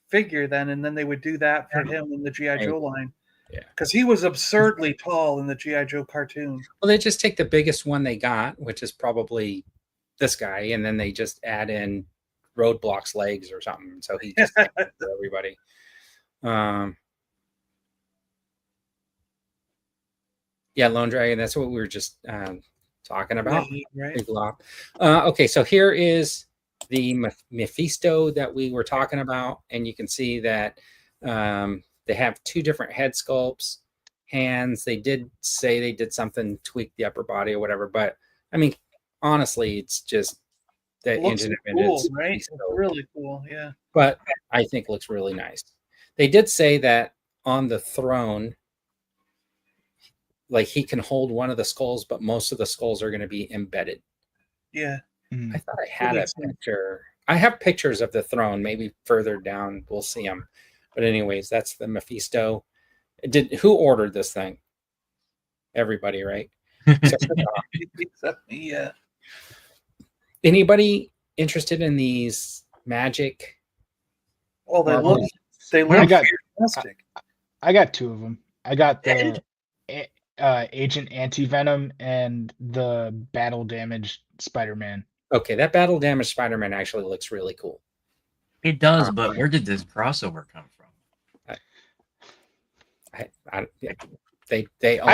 figure then, and then they would do that for him in the GI Joe line. Yeah, because he was absurdly tall in the GI Joe cartoon. Well, they just take the biggest one they got, which is probably this guy, and then they just add in Roadblock's legs or something. So he just for everybody. Yeah, Lone Dragon. That's what we were just talking about. Right. Okay, so here is the Mephisto that we were talking about, and you can see that they have 2 different head sculpts, hands. They did say they did something, tweak the upper body or whatever, but I mean, honestly, it's just the engine cool, right? It's really cool, yeah. But I think it looks really nice. They did say that on the throne, like he can hold one of the skulls, but most of the skulls are going to be embedded. Yeah. I thought I had a picture. I have pictures of the throne. Maybe further down we'll see them. But anyways, that's the Mephisto. Who ordered this thing? Everybody, right? Yeah. Anybody interested in these magic? Oh, they look fantastic. I got 2 of them. I got the Agent Anti-Venom and the Battle Damaged Spider-Man. Okay, that Battle Damaged Spider-Man actually looks really cool. It does, but where did this crossover come from? I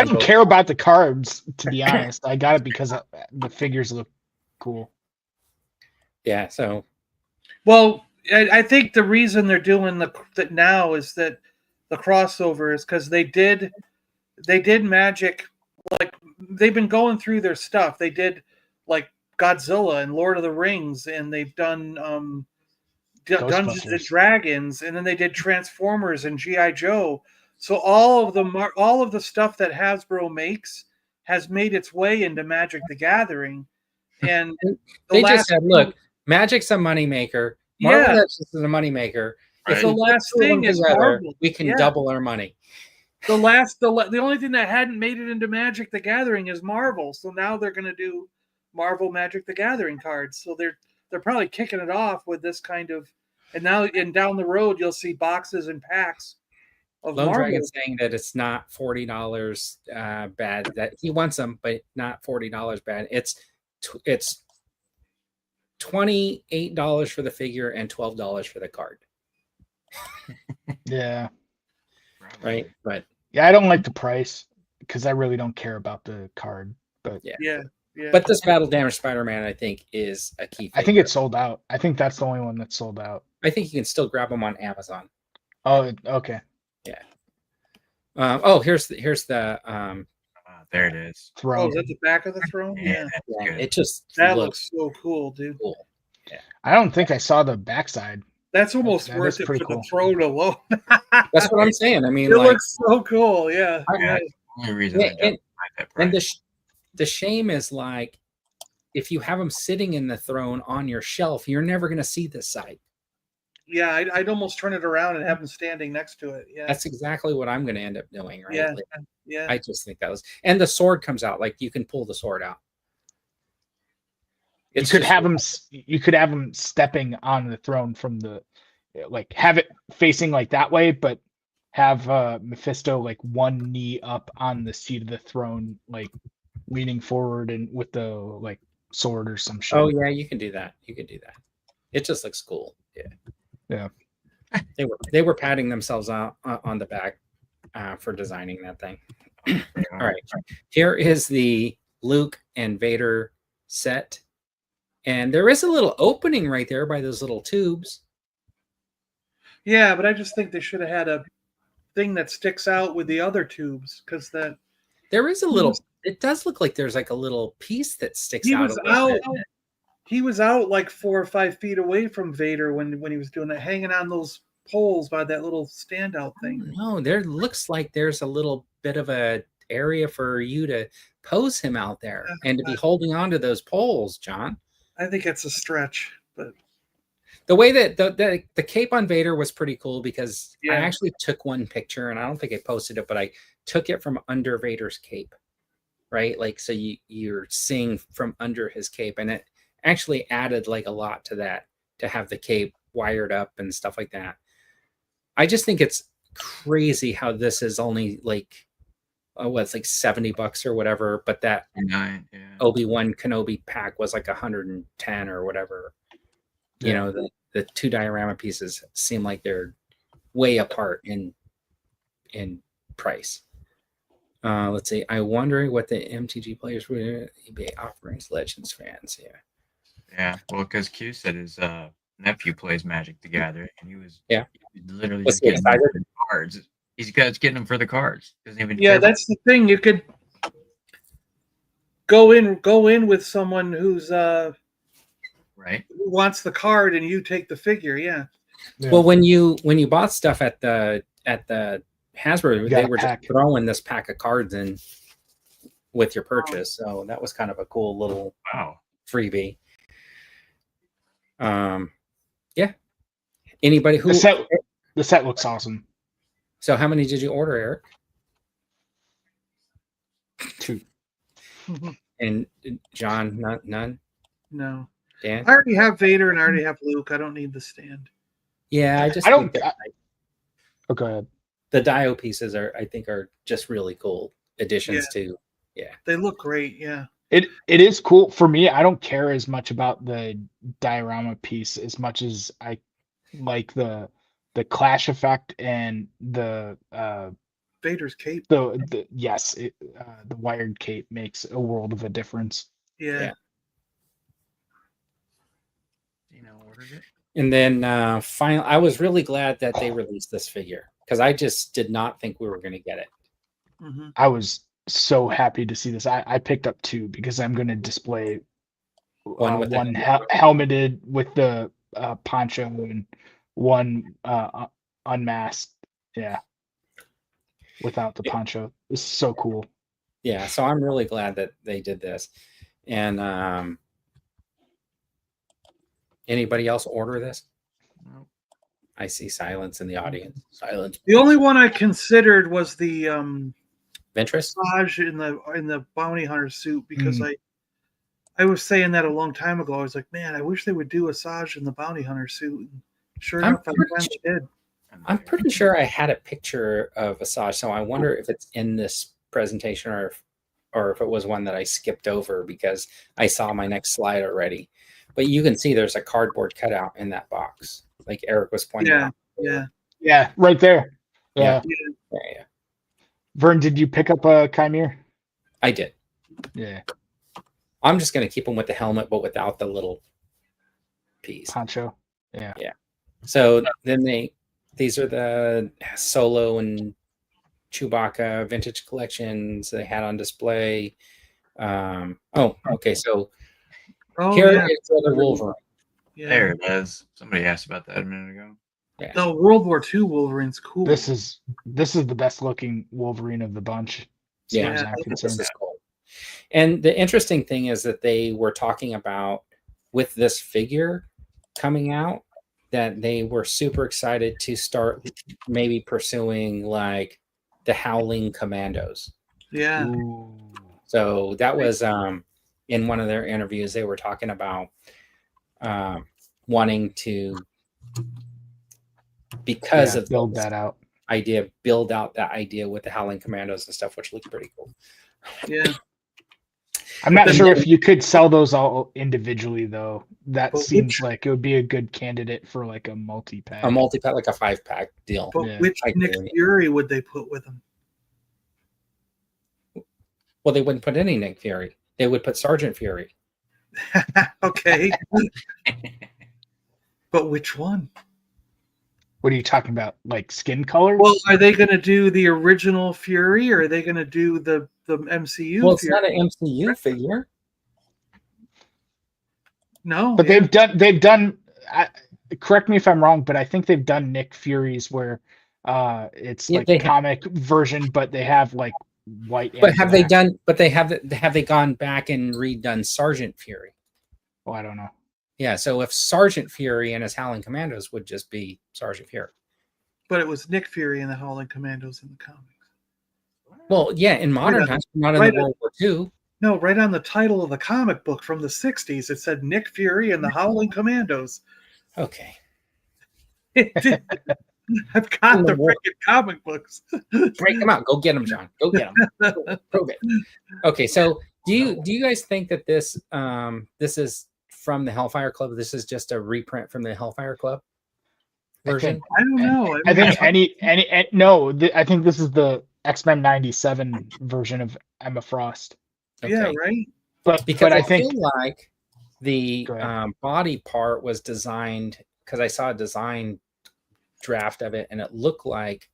don't care about the cards, to be honest. I got it because the figures look cool. Yeah, so. Well, I think the reason they're doing that now is that the crossover is because they did magic, like they've been going through their stuff. They did like Godzilla and Lord of the Rings, and they've done Dungeons and Dragons, and then they did Transformers and GI Joe. So all of the stuff that Hasbro makes has made its way into Magic the Gathering, And They just last said, thing- "Look, Magic's a moneymaker. Marvel Yeah. Legends is a moneymaker. If Right. we The last put them thing is together, Marvel. we can Yeah. double our money." the only thing that hadn't made it into Magic the Gathering is Marvel. So now they're going to do Marvel Magic the Gathering cards. So they're probably kicking it off with this kind of, and down the road you'll see boxes and packs of Lone Marvel. Dragon saying that it's not $40 bad. That he wants them, but not $40 bad. It's $28 for the figure and $12 for the card. Yeah. Right, but Yeah, I don't like the price because I really don't care about the card. But Yeah. but this Battle Damage Spider-Man, I think, is a key. I think it's sold out. I think that's the only one that's sold out. I think you can still grab them on Amazon. Oh, okay. Yeah. Here's the There it is. Oh, Throne. is that the back of the throne? Yeah, Yeah. that's yeah, good. it just That looks looks so cool, dude. cool. I don't think I saw the backside. That's almost That worth is it for pretty the cool. throne alone. That's what I'm saying. I mean, It like, looks so cool. Yeah. I- Yeah. The only reason I and, don't like that price. and the shame is like, if you have them sitting in the throne on your shelf, you're never going to see this side. Yeah, I'd almost turn it around and have them standing next to it. Yeah. That's exactly what I'm going to end up doing, right? Yeah. Like, Yeah. I just think that was, and the sword comes out, like you can pull the sword out. You It's could just- have him. You could have him stepping on the throne from the, like, have it facing like that way, but have Mephisto like one knee up on the seat of the throne, like leaning forward and with the like sword or some shit. Oh yeah, you can do that. You can do that. It just looks cool. Yeah. Yeah. They were patting themselves out on the back for designing that thing. All right. Here is the Luke and Vader set. And there is a little opening right there by those little tubes. Yeah, but I just think they should have had a thing that sticks out with the other tubes because that There is a little, it does look like there's like a little piece that sticks he out. was a little out. bit. He was out like 4 or 5 feet away from Vader when he was doing that, hanging on those poles by that little standout thing. No, there looks like there's a little bit of a area for you to pose him out there and to be holding on to those poles, John. I think it's a stretch, but The way that the cape on Vader was pretty cool because I Yeah. actually took one picture and I don't think I posted it, but I took it from under Vader's cape, right? Like, so you're seeing from under his cape, and it actually added like a lot to that to have the cape wired up and stuff like that. I just think it's crazy how this is only like, it's like $70 or whatever, but that 9, yeah. Obi-Wan Kenobi pack was like 110 or whatever. You know, the two diorama pieces seem like they're way apart in price. Let's see. I wonder what the MTG players would eBay offerings Legends fans. Yeah. Yeah, well, because Q said his nephew plays Magic the Gathering, and he was literally Was just he getting them excited? for the cards. He's getting them for the cards. Doesn't even yeah, care about- that's the thing. You could go in with someone who's right. who wants the card and you take the figure. Yeah. Yeah. Well, when you bought stuff at the Hasbro, You got they a were pack. just throwing this pack of cards in with your purchase. So that was kind of a cool little Wow. freebie. Yeah. Anybody who The set looks awesome. So how many did you order, Eric? 2. And John, none. No. Dan? I already have Vader and I already have Luke. I don't need the stand. Yeah, I just I don't- think that, Oh, go ahead. the Dio pieces are just really cool additions to. They look great. Yeah. It is cool for me. I don't care as much about the diorama piece as much as I like the clash effect and the Vader's cape. the wired cape makes a world of a difference. Yeah. Yeah. Ordered it. And then finally, I was really glad that they released this figure because I just did not think we were going to get it. Mhm. I was so happy to see this. I picked up 2 because I'm going to display One with one the- helmeted with the poncho and one unmasked. Yeah, without the poncho. This is so cool. Yeah, so I'm really glad that they did this. And Anybody else order this? Nope. I see silence in the audience. Silence. The only one I considered was the Ventress? massage in the bounty hunter suit, because I was saying that a long time ago. I was like, man, I wish they would do Asajj in the bounty hunter suit. And sure enough, I finally did. I'm pretty sure I had a picture of Asajj, so I wonder if it's in this presentation or if it was one that I skipped over because I saw my next slide already. But you can see there's a cardboard cutout in that box, like Eric was pointing out. Yeah, right there. Yeah. Yeah. Vern, did you pick up a Chimere? I did. Yeah. I'm just going to keep them with the helmet, but without the little piece. Poncho. Yeah. So then these are the Solo and Chewbacca vintage collections they had on display. Okay. So here is the Wolverine. Yeah. There it is. Somebody asked about that a minute ago. Yeah. The World War II Wolverine's cool. This is the best looking Wolverine of the bunch. As far as I'm concerned. This is cool. And the interesting thing is that they were talking about with this figure coming out that they were super excited to start maybe pursuing like the Howling Commandos. Yeah. Ooh. So that was in one of their interviews they were talking about wanting to because of build that out. Build out that idea with the Howling Commandos and stuff, which looks pretty cool. Yeah. I'm not sure if you could sell those all individually though. That seems like it would be a good candidate for like a multi-pack. A multi-pack, like a 5-pack deal. But which Nick Fury would they put with him? Well, they wouldn't put any Nick Fury. They would put Sergeant Fury. Okay. But which one? What are you talking about? Like skin color? Well, are they going to do the original Fury, or are they going to do the MCU? Well, it's Fury? not an MCU figure. No, but they've done. Correct me if I'm wrong, but I think they've done Nick Fury's where it's like a comic version, but they have like white. But have they done? But have they gone back and redone Sergeant Fury? Oh, I don't know. Yeah, so if Sergeant Fury and his Howling Commandos would just be Sergeant Fury. But it was Nick Fury and the Howling Commandos in the comics. Well, yeah, in modern times, not in the World War II. No, right on the title of the comic book from the 60s, it said Nick Fury and the Howling Commandos. Okay. I've got the freaking comic books. Break them out. Go get them, John. Go get them. Prove it. Okay, so do you guys think that this is from the Hellfire Club? This is just a reprint from the Hellfire Club version? I don't know. I think I think this is the X-Men 97 version of Emma Frost. Okay. Yeah, right. But I think feel like the body part was designed because I saw a design draft of it and it looked like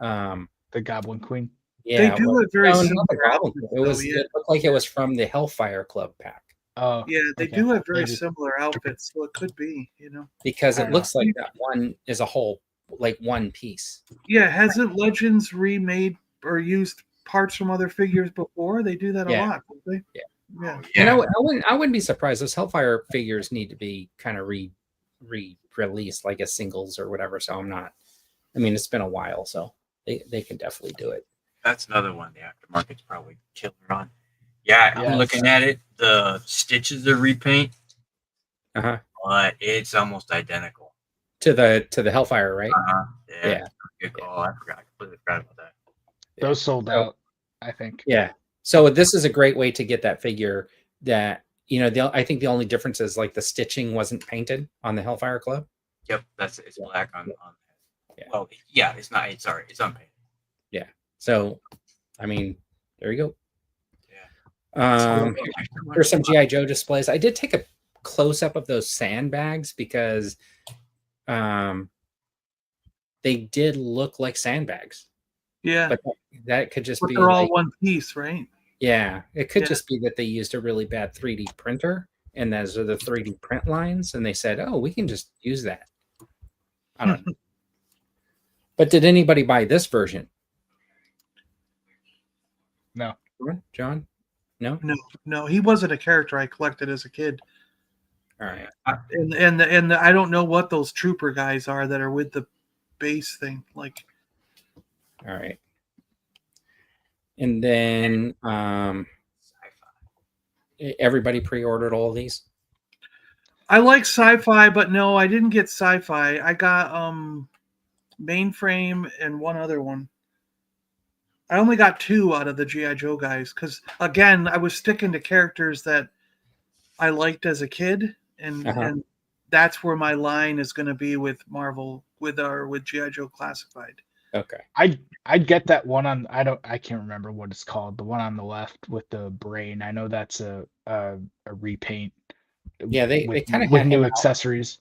the Goblin Queen. Yeah, they do it very similar. It looked like it was from the Hellfire Club pack. Oh, yeah, they do have very similar outfits, so it could be, because it looks like that one is a whole, like one piece. Yeah, hasn't Legends remade or used parts from other figures before? They do that a lot, don't they? Yeah. And I wouldn't be surprised. Those Hellfire figures need to be kind of re-released, like as singles or whatever. So it's been a while, so they can definitely do it. That's another one the aftermarket's probably killer on. Yeah, I'm looking at it. The stitches are repaint, but it's almost identical to the Hellfire, right? Yeah. Good call. I completely forgot about that. Those sold out, I think. Yeah. So this is a great way to get that figure. That I think the only difference is like the stitching wasn't painted on the Hellfire Club. Yep, it's black on. Yeah. Well, yeah, it's not. It's unpainted. Yeah. So, there you go. There's some GI Joe displays. I did take a close up of those sandbags because they did look like sandbags. Yeah, but that could just be they're all one piece, right? Yeah, it could just be that they used a really bad 3D printer, and those are the 3D print lines, and they said, "Oh, we can just use that." I don't know. But did anybody buy this version? No, John. No, he wasn't a character I collected as a kid. All right. And I don't know what those trooper guys are that are with the base thing. Like, All right. And then everybody pre-ordered all of these. I like sci-fi, but no, I didn't get sci-fi. I got mainframe and one other one. I only got 2 out of the GI Joe guys because, again, I was sticking to characters that I liked as a kid, and that's where my line is going to be with Marvel with GI Joe Classified. Okay. I'd get that one on. I can't remember what it's called. The one on the left with the brain. I know that's a repaint. Yeah, they kind of with had new him out. accessories.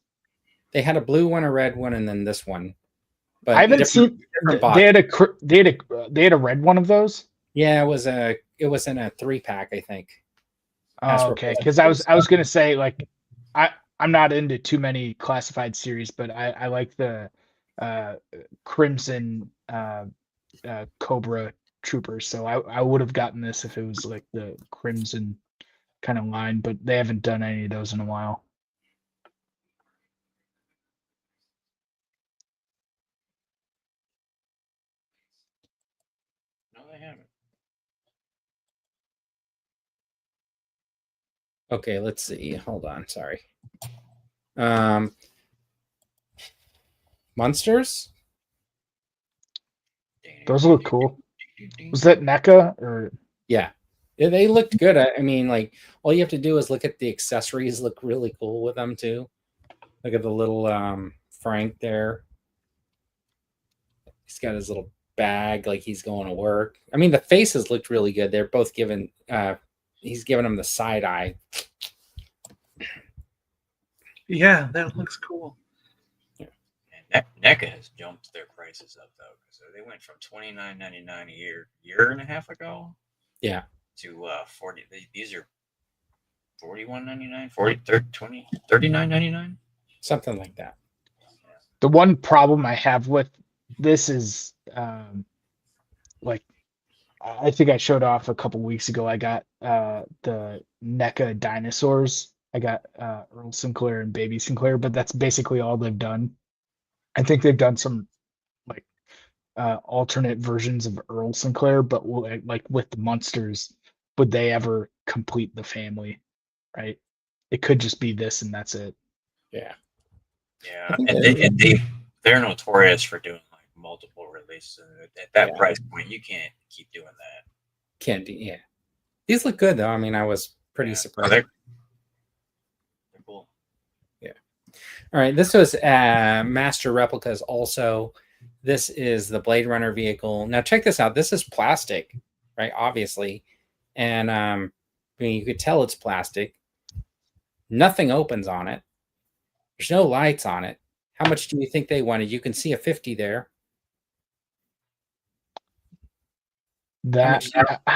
They had a blue one, a red one, and then this one. But I haven't seen. They had a red one of those. Yeah, it was in a 3-pack, I think. Oh, okay, because I was gonna say, like, I'm not into too many classified series, but I like the Crimson Cobra Troopers, so I would have gotten this if it was like the Crimson kind of line, but they haven't done any of those in a while. No, they haven't. Okay, let's see. Hold on, sorry. Monsters? Those look cool. Was that NECA or? Yeah, they looked good. I mean, like, all you have to do is look at the accessories. Look really cool with them too. Look at the little Frank there. He's got his little bag, like he's going to work. I mean, the faces looked really good. They're both giving. He's giving them the side eye. Yeah, that looks cool. NECA has jumped their prices up though, so they went from $29.99 a year and a half ago. Yeah. To 40. These are $41.99, 20, $39.99, something like that. The one problem I have with this is, like, I think I showed off a couple weeks ago. I got the NECA dinosaurs. I got Earl Sinclair and Baby Sinclair, but that's basically all they've done. I think they've done some like alternate versions of Earl Sinclair, but like with the monsters, would they ever complete the family? Right? It could just be this and that's it. Yeah, and they're notorious for doing like multiple releases. At that price point, you can't keep doing that. Can't do. Yeah, these look good though. I mean, I was pretty surprised. They're cool. Yeah. All right, this was Master Replicas also. This is the Blade Runner vehicle. Now check this out. This is plastic, right? Obviously. And I mean, you could tell it's plastic. Nothing opens on it. There's no lights on it. How much do you think they wanted? You can see a 50 there.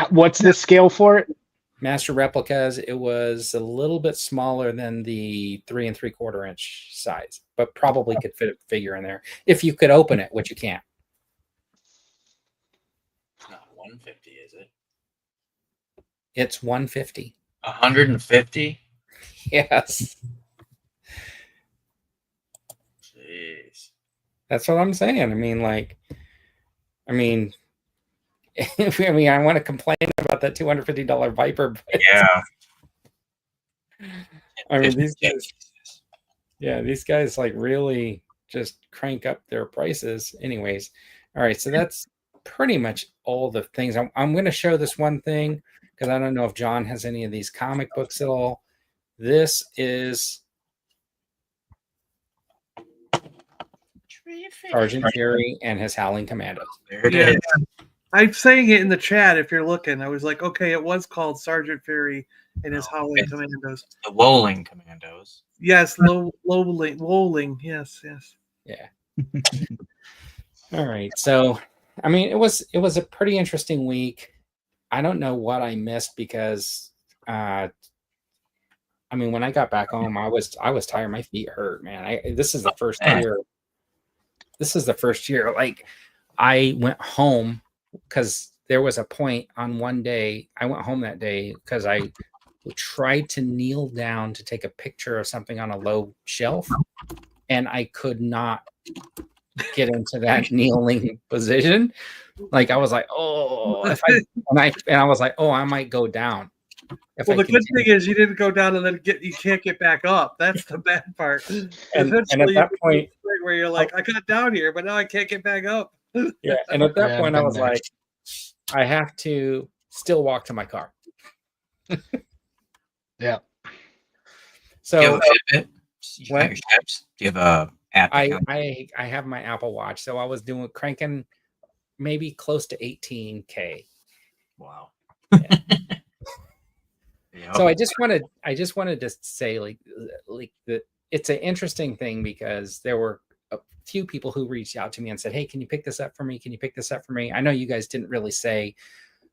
What's the scale for it? Master Replicas, it was a little bit smaller than the 3 3/4 inch size, but probably could fit a figure in there if you could open it, which you can't. It's not 150, is it? It's 150. 150? Yes. Jeez. That's what I'm saying. I mean, I want to complain about that $250 Viper. But yeah. I mean, these guys like really just crank up their prices. Anyways, all right. So that's pretty much all the things. I'm going to show this one thing because I don't know if John has any of these comic books at all. This is Sergeant Fury and his Howling Commandos. There it is. I'm saying it in the chat if you're looking. I was like, okay, it was called Sergeant Fury and his Howling Commandos. The Lowling Commandos. Yes, Lowling. Yes. Yeah. All right. So, I mean, it was a pretty interesting week. I don't know what I missed because, I mean, when I got back home, I was tired. My feet hurt, man. This is the first year. This is the first year. Like, I went home because there was a point on one day. I went home that day because I tried to kneel down to take a picture of something on a low shelf, and I could not get into that kneeling position. Like I was like, oh, if I was like, oh, I might go down. Well, the good thing is you didn't go down and then you can't get back up. That's the bad part. And at that point, where you're like, I got down here, but now I can't get back up. Yeah, and at that point, I was like, I have to still walk to my car. Yeah. Do you So have a Fitbit? You have your steps? Do you have a app? I have my Apple Watch, so I was cranking maybe close to 18K. Wow. Yeah. Yeah. So I just wanted to say like that it's an interesting thing because there were a few people who reached out to me and said, hey, can you pick this up for me? Can you pick this up for me? I know you guys didn't really say,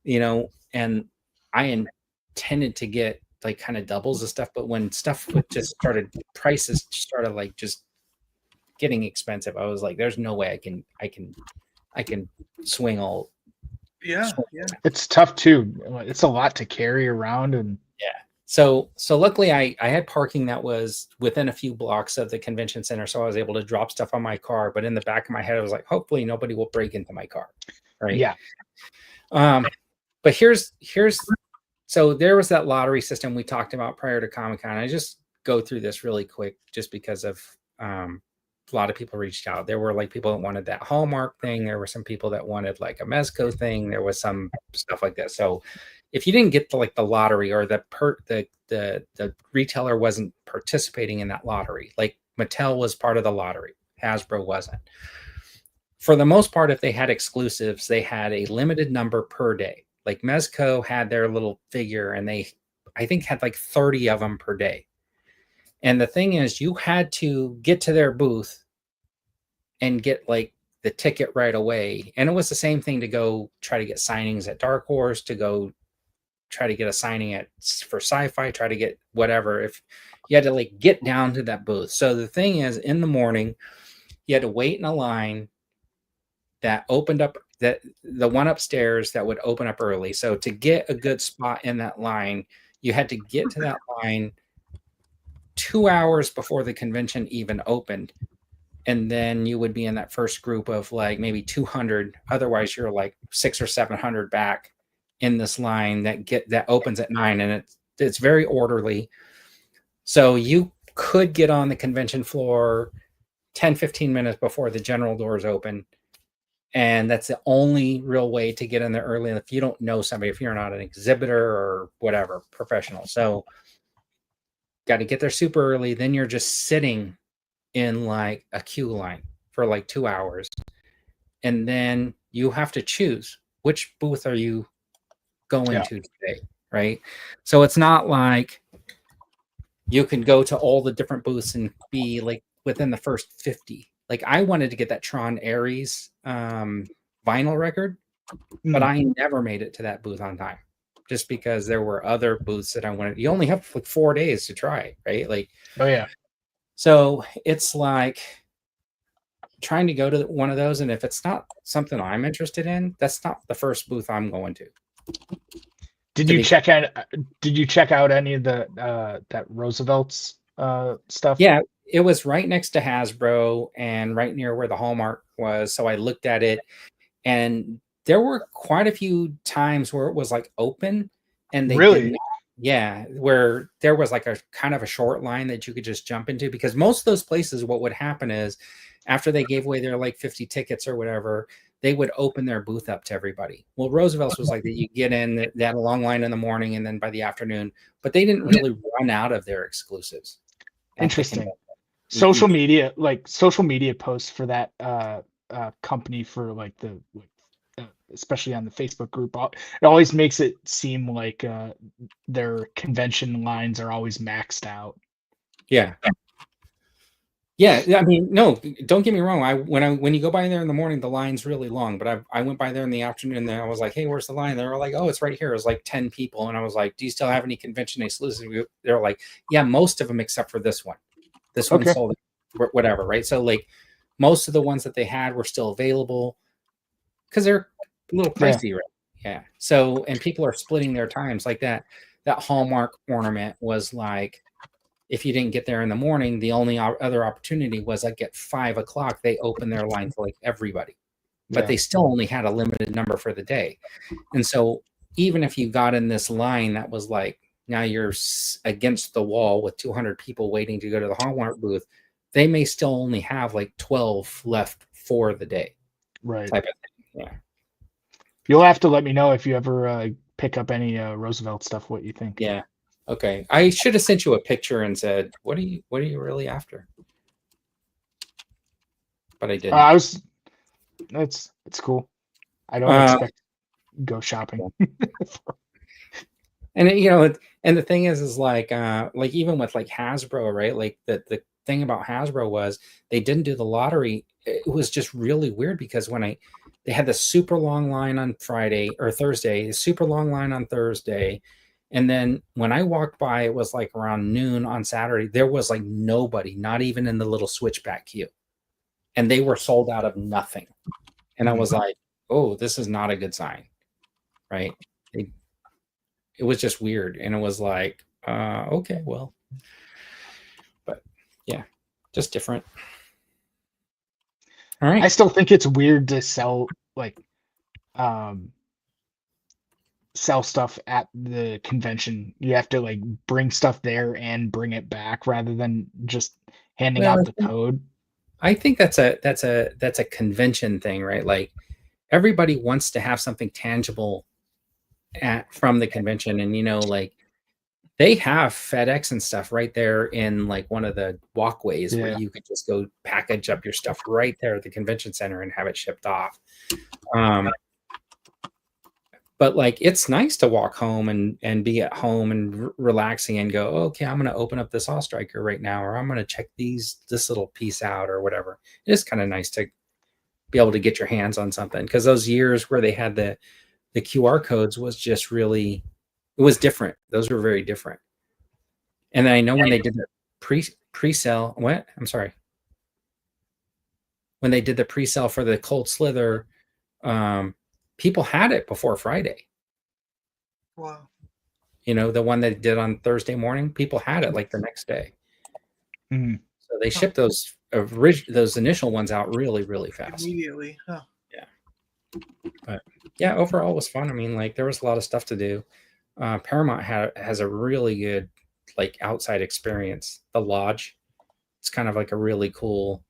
and I intended to get like kind of doubles of stuff, but when stuff prices started like just getting expensive, I was like, there's no way I can swing all. Yeah. It's tough too. It's a lot to carry around, and So luckily I had parking that was within a few blocks of the convention center. So I was able to drop stuff on my car, but in the back of my head, I was like, hopefully nobody will break into my car. Right. Yeah. But here's, so there was that lottery system we talked about prior to Comic-Con. I just go through this really quick just because of, a lot of people reached out. There were like people that wanted that Hallmark thing. There were some people that wanted like a Mezco thing. There was some stuff like that. So if you didn't get the lottery or the retailer wasn't participating in that lottery, like Mattel was part of the lottery, Hasbro wasn't. For the most part, if they had exclusives, they had a limited number per day. Like Mezco had their little figure, and I think had like 30 of them per day. And the thing is, you had to get to their booth and get like the ticket right away. And it was the same thing to go try to get signings at Dark Horse, to go try to get a signing for Sci-Fi, try to get whatever. If you had to like get down to that booth. So the thing is, in the morning, you had to wait in a line that opened up, that the one upstairs that would open up early. So to get a good spot in that line, you had to get to that line 2 hours before the convention even opened. And then you would be in that first group of like maybe 200. Otherwise, you're like 600 or 700 back in this line that opens at 9, and it's very orderly. So you could get on the convention floor 10-15 minutes before the general doors open. And that's the only real way to get in there early. And if you don't know somebody, if you're not an exhibitor or whatever, professional. So got to get there super early. Then you're just sitting in like a queue line for like 2 hours. And then you have to choose which booth are you going to today, right? So it's not like you can go to all the different booths and be like within the first 50. Like I wanted to get that Tron Ares vinyl record, but I never made it to that booth on time just because there were other booths that I wanted. You only have like 4 days to try it, right? Like, oh yeah. So it's like trying to go to one of those, and if it's not something I'm interested in, that's not the first booth I'm going to. Did you check out any of the that Roosevelt's stuff? Yeah, it was right next to Hasbro and right near where the Hallmark was. So I looked at it, and there were quite a few times where it was like open, and they really, did not, yeah, where there was like a kind of a short line that you could just jump into, because most of those places, what would happen is after they gave away their like 50 tickets or whatever, they would open their booth up to everybody. Well, Roosevelt's was like that. You get in, they had a long line in the morning and then by the afternoon, but they didn't really run out of their exclusives. Interesting. Social media posts for that company, for like especially on the Facebook group, it always makes it seem like their convention lines are always maxed out. Yeah. I mean, no, don't get me wrong. When you go by there in the morning, the line's really long. But I went by there in the afternoon, and I was like, "Hey, where's the line?" They were like, "Oh, it's right here." It was like 10 people, and I was like, "Do you still have any convention exclusive?" They're like, "Yeah, most of them except for this one. This one sold, whatever." Right? So like, most of the ones that they had were still available because they're a little pricey, right? Yeah. So, and people are splitting their times like that. that Hallmark ornament was like, if you didn't get there in the morning, the only other opportunity was like at 5 o'clock, they opened their line for like everybody, but they still only had a limited number for the day. And so even if you got in this line that was like, now you're against the wall with 200 people waiting to go to the Hallmark booth, they may still only have like 12 left for the day. Right. Type of thing. Yeah. You'll have to let me know if you ever pick up any Roosevelt stuff, what you think. Yeah. Okay. I should have sent you a picture and said, what are you really after? But I didn't. It's cool. I don't expect to go shopping. And and the thing is like even with like Hasbro, right? Like the thing about Hasbro was they didn't do the lottery. It was just really weird because they had the super long line on Friday or Thursday, super long line on Thursday. And then when I walked by, it was like around noon on Saturday. There was like nobody, not even in the little switchback queue. And they were sold out of nothing. And I was like, oh, this is not a good sign. Right. It was just weird. And it was like, okay, well, but yeah, just different. All right. I still think it's weird to sell like sell stuff at the convention. You have to like bring stuff there and bring it back rather than just handing out the code. I think that's a convention thing, right? Like everybody wants to have something tangible from the convention, and like they have FedEx and stuff right there in like one of the walkways where you could just go package up your stuff right there at the convention center and have it shipped off. But like it's nice to walk home and be at home and relaxing and go, okay, I'm going to open up this All Striker right now, or I'm going to check this little piece out or whatever. It is kind of nice to be able to get your hands on something, because those years where they had the QR codes was just really, it was different. Those were very different. And I know when they did the pre-sale, what? I'm sorry. When they did the pre-sale for the Cold Slither, people had it before Friday. Wow. The one that did on Thursday morning, people had it like the next day. Mm-hmm. So they shipped those initial ones out really, really fast. Immediately. Huh. Yeah. But yeah, overall it was fun. I mean, like there was a lot of stuff to do. Paramount has a really good like outside experience. The lodge, it's kind of like a really cool.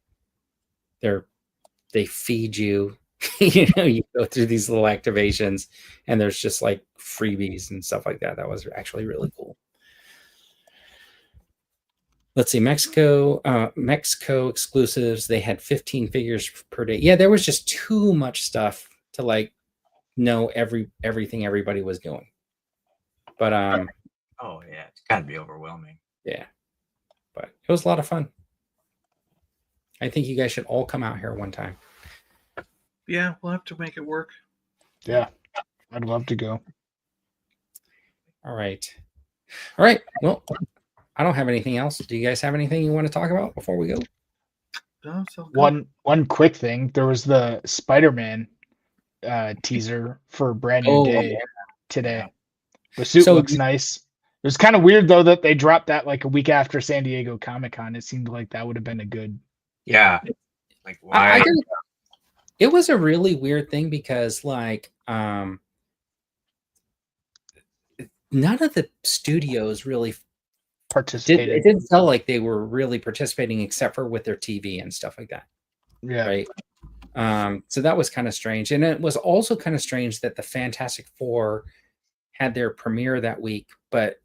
They feed you. You go through these little activations, and there's just like freebies and stuff like that. That was actually really cool. Let's see, Mexico exclusives. They had 15 figures per day. Yeah, there was just too much stuff to like know everything everybody was doing. But oh yeah, it's got to be overwhelming. Yeah, but it was a lot of fun. I think you guys should all come out here one time. Yeah, we'll have to make it work. Yeah, I'd love to go. All right. Well, I don't have anything else. Do you guys have anything you want to talk about before we go? No, so one quick thing. There was the Spider-Man teaser for Brand New Day today. The suit looks nice. It was kind of weird though that they dropped that like a week after San Diego Comicc Con. It seemed like that would have been a good. Yeah. Like why? It was a really weird thing because like none of the studios really participated. It didn't feel like they were really participating except for with their TV and stuff like that. Yeah. Right. So that was kind of strange. And it was also kind of strange that the Fantastic Four had their premiere that week, but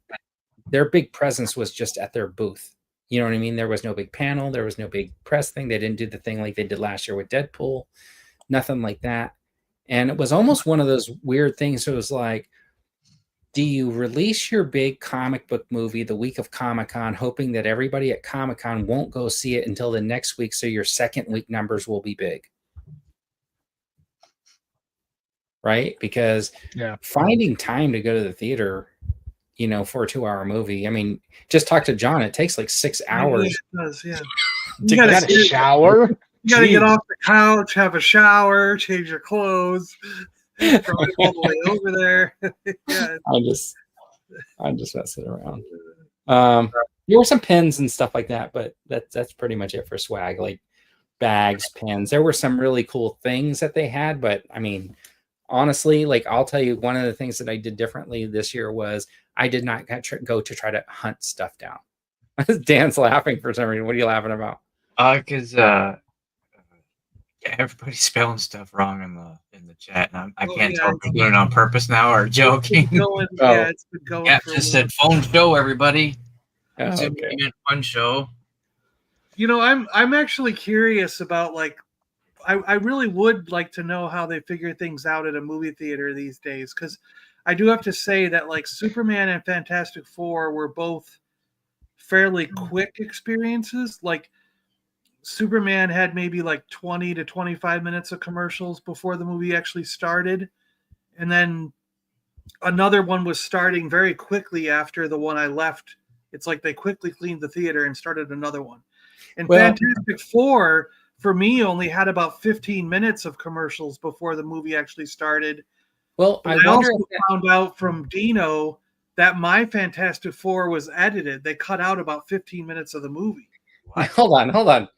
their big presence was just at their booth. You know what I mean? There was no big panel. There was no big press thing. They didn't do the thing like they did last year with Deadpool. Nothing like that. And it was almost one of those weird things. So it was like, do you release your big comic book movie the week of Comic-Con, hoping that everybody at Comic-Con won't go see it until the next week, so your second week numbers will be big? Right? Because finding time to go to the theater, for a 2-hour movie, I mean, just talk to John. It takes like 6 hours. It does, yeah. You got to shower. You got to get off the couch, have a shower, change your clothes, drive all the way over there. Yeah. I'm just messing around. There were some pins and stuff like that, but that's pretty much it for swag, like bags, pins. There were some really cool things that they had, but I mean, honestly, like I'll tell you, one of the things that I did differently this year was I did not go to try to hunt stuff down. Dan's laughing for some reason. What are you laughing about? Because everybody's spelling stuff wrong in the chat, and I can't tell if they're doing it on purpose now or joking. It's been going. Yeah, just said phone show, everybody. Oh, It's okay. a fun show. You know, I'm actually curious about like, I really would like to know how they figure things out at a movie theater these days, because I do have to say that like Superman and Fantastic Four were both fairly quick experiences. Like Superman had maybe like 20 to 25 minutes of commercials before the movie actually started. And then another one was starting very quickly after the one I left. It's like they quickly cleaned the theater and started another one. And Fantastic Four, for me, only had about 15 minutes of commercials before the movie actually started. Well, I also found out from Dino that my Fantastic Four was edited. They cut out about 15 minutes of the movie. Hold on.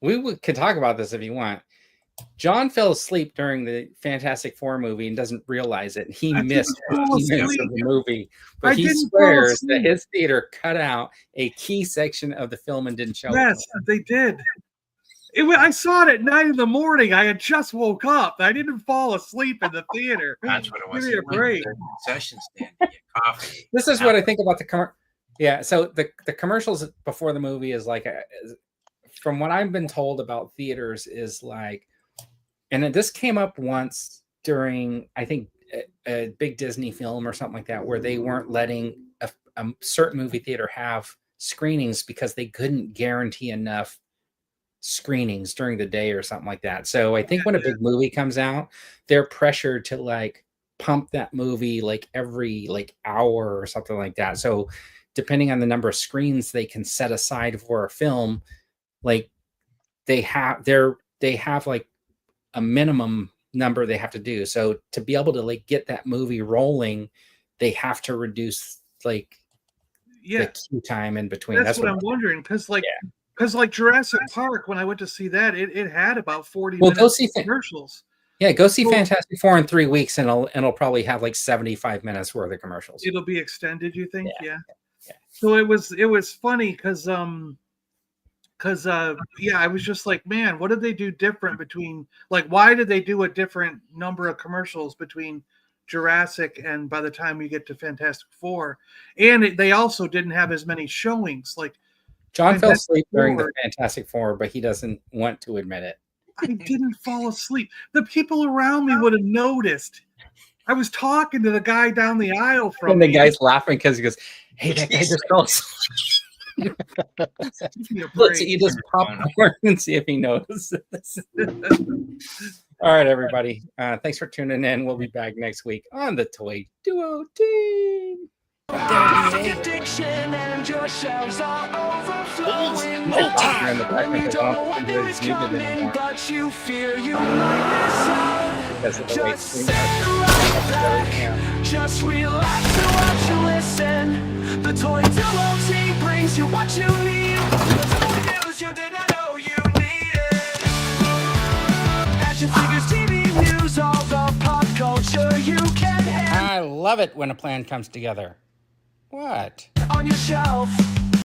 We could talk about this if you want. John fell asleep during the Fantastic Four movie and doesn't realize it. He missed 15 minutes of the movie, but he swears that his theater cut out a key section of the film and didn't show it. Yes, they did. I saw it at 9 in the morning. I had just woke up. I didn't fall asleep in the theater. That's what it was. Give me a break. Concession stand to get coffee. This is what I think about so the commercials before the movie is like from what I've been told about theaters is like, and this came up once during, I think, a big Disney film or something like that, where they weren't letting a certain movie theater have screenings because they couldn't guarantee enough screenings during the day or something like that. So I think when a big movie comes out, they're pressured to like pump that movie like every like hour or something like that. So depending on the number of screens they can set aside for a film, like they have like a minimum number they have to do. So to be able to like get that movie rolling, they have to reduce like the queue time in between. That's what I'm wondering, because like Jurassic Park, when I went to see that, it had about 40 minutes go see commercials. Yeah, go see Fantastic Four in 3 weeks, and it'll probably have like 75 minutes worth of commercials. It'll be extended, you think? Yeah. So it was funny because I was just like, man, what did they do different between, like, why did they do a different number of commercials between Jurassic and by the time we get to Fantastic Four? And they also didn't have as many showings. Like John fell asleep during the Fantastic Four, but he doesn't want to admit it. I didn't fall asleep. The people around me would have noticed. I was talking to the guy down the aisle from and the guy's laughing because he goes, "Hey, that guy just fell asleep." Let's eat his popcorn and see if he notices. All right, everybody. Thanks for tuning in. We'll be back next week on the Toy Duo Team. Addiction and your shelves are overflowing. You don't want new is coming, but you fear you might miss out. Just sit right back, just relax and watch and listen. The Toy Duo Team brings you what you need. The toy news you didn't know you needed. Action figures, TV news, all the pop culture you can handle. I love it when a plan comes together. What? On your shelf.